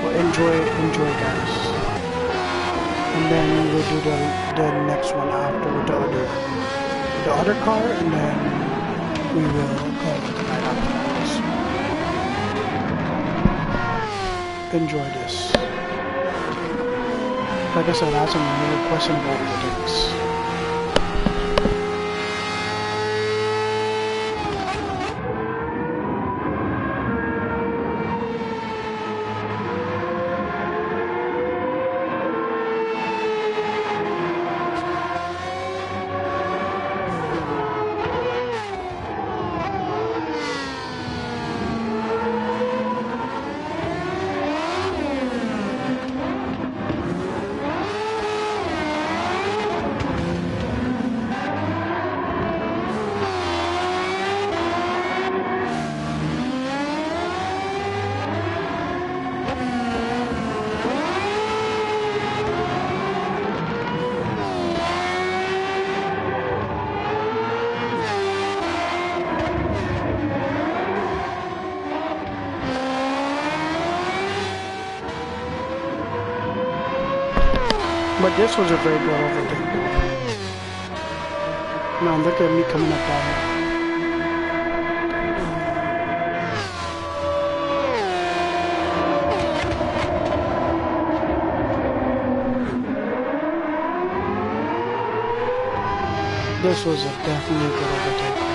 [SPEAKER 1] Well, enjoy, guys. And then we'll do the next one after with the other car, and then we will call it the night afterwards. Enjoy this. Like I said, I had some really questionable things. But this was a very good overtake. Man, look at me coming up on it. This was a definitely good overtake.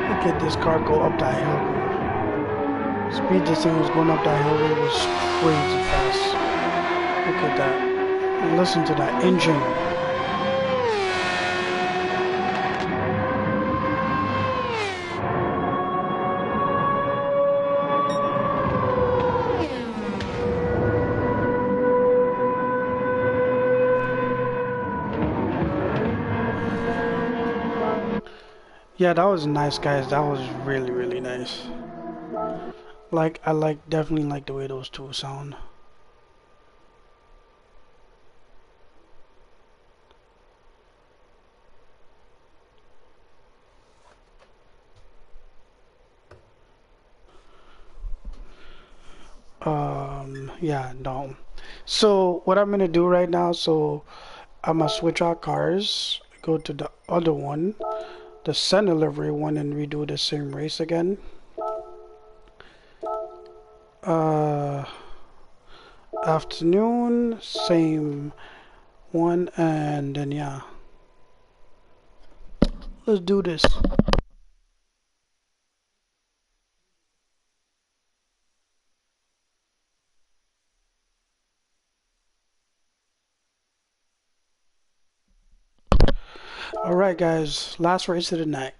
[SPEAKER 1] Look at this car go up that hill. Speed this thing was going up that hill, it was crazy fast. Look at that. And listen to that engine. Yeah, that was nice, guys. That was really, really nice. Like, I definitely like the way those two sound. Yeah, no. So what I'm gonna do right now, so I'm gonna switch out cars, go to the other one, the center livery one, and redo the same race again. Afternoon, same one, and then yeah, let's do this. Alright guys, last race of the night.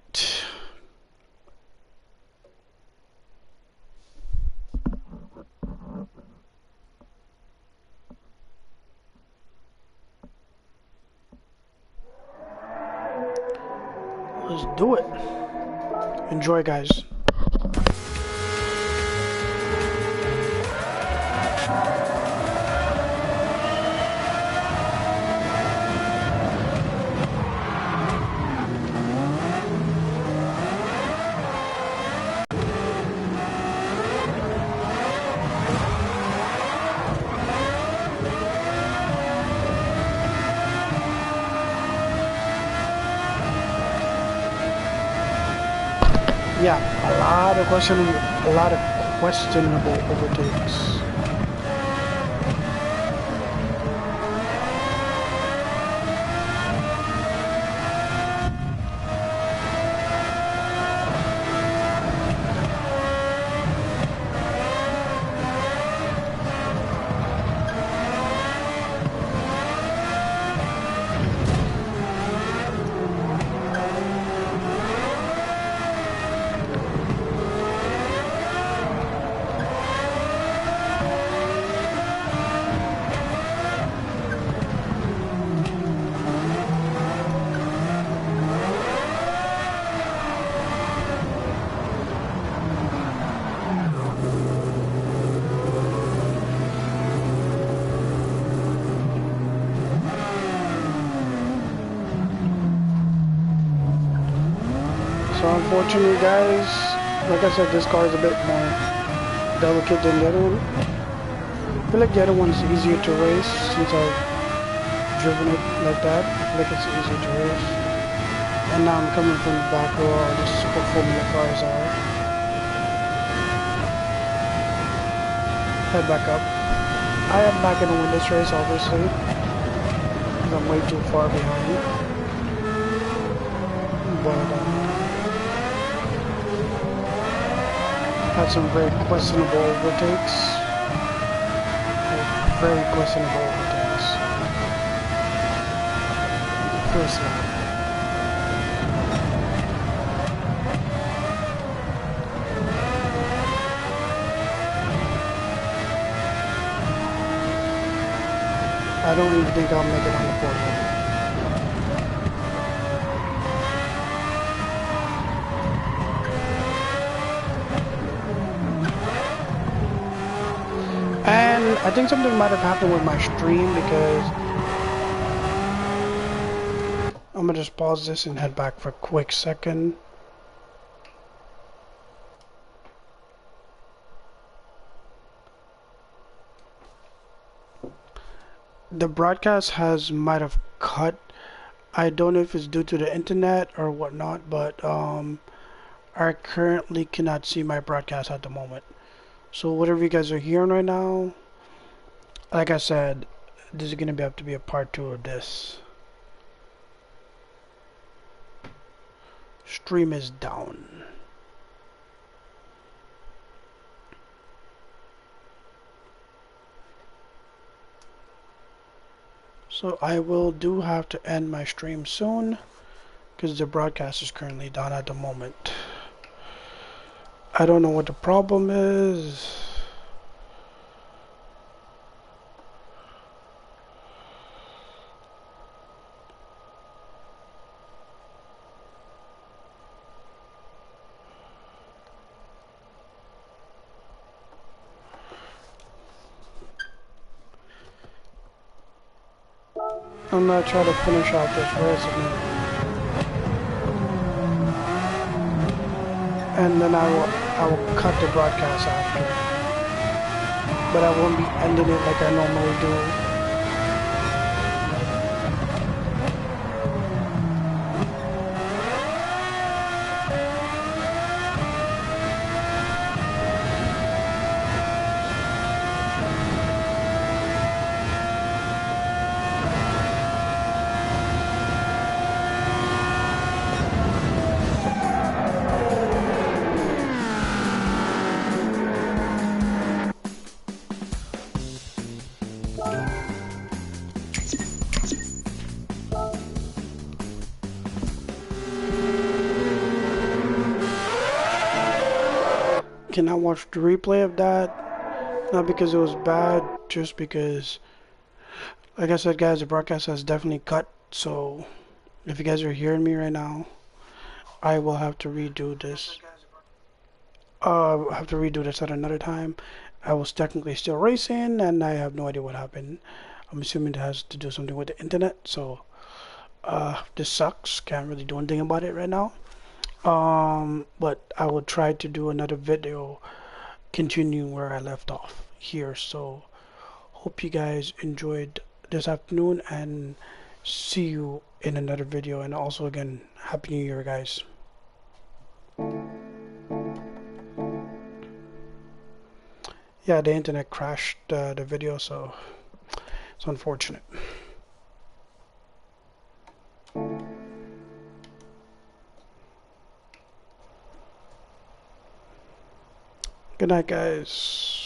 [SPEAKER 1] Let's do it. Enjoy, guys. Yeah, a lot of questionable overtakes. So unfortunately, guys, like I said, this car is a bit more delicate than the other one. I feel like the other one's easier to race since I've driven it like that. I feel like it's easier to race. And now I'm coming from the back where all the super Formula cars are. Head back up. I am not going to win this race, obviously, because I'm way too far behind. But had some very questionable overtakes. Like, very questionable overtakes. First lap. I don't even think I'll make it on the podium. And I think something might have happened with my stream because I'm gonna just pause this and head back for a quick second. The broadcast might have cut. I don't know if it's due to the internet or whatnot, but I currently cannot see my broadcast at the moment. So whatever you guys are hearing right now, like I said, this is gonna have to be a part 2 of this. Stream is down. So I will have to end my stream soon because the broadcast is currently down at the moment. I don't know what the problem is. I'm gonna try to finish off this race and then I will cut the broadcast after. But I won't be ending it like I normally do. Can I watch the replay of that? Not because it was bad, just because, like I said, guys, the broadcast has definitely cut. So if you guys are hearing me right now, I will have to redo this. I have to redo this at another time. I was technically still racing, and I have no idea what happened. I'm assuming it has to do something with the internet. So this sucks. Can't really do anything about it right now. But I will try to do another video continuing where I left off here. So hope you guys enjoyed this afternoon, and see you in another video. And also again, Happy New Year, guys. Yeah, the internet crashed the video, so it's unfortunate. Good night, guys.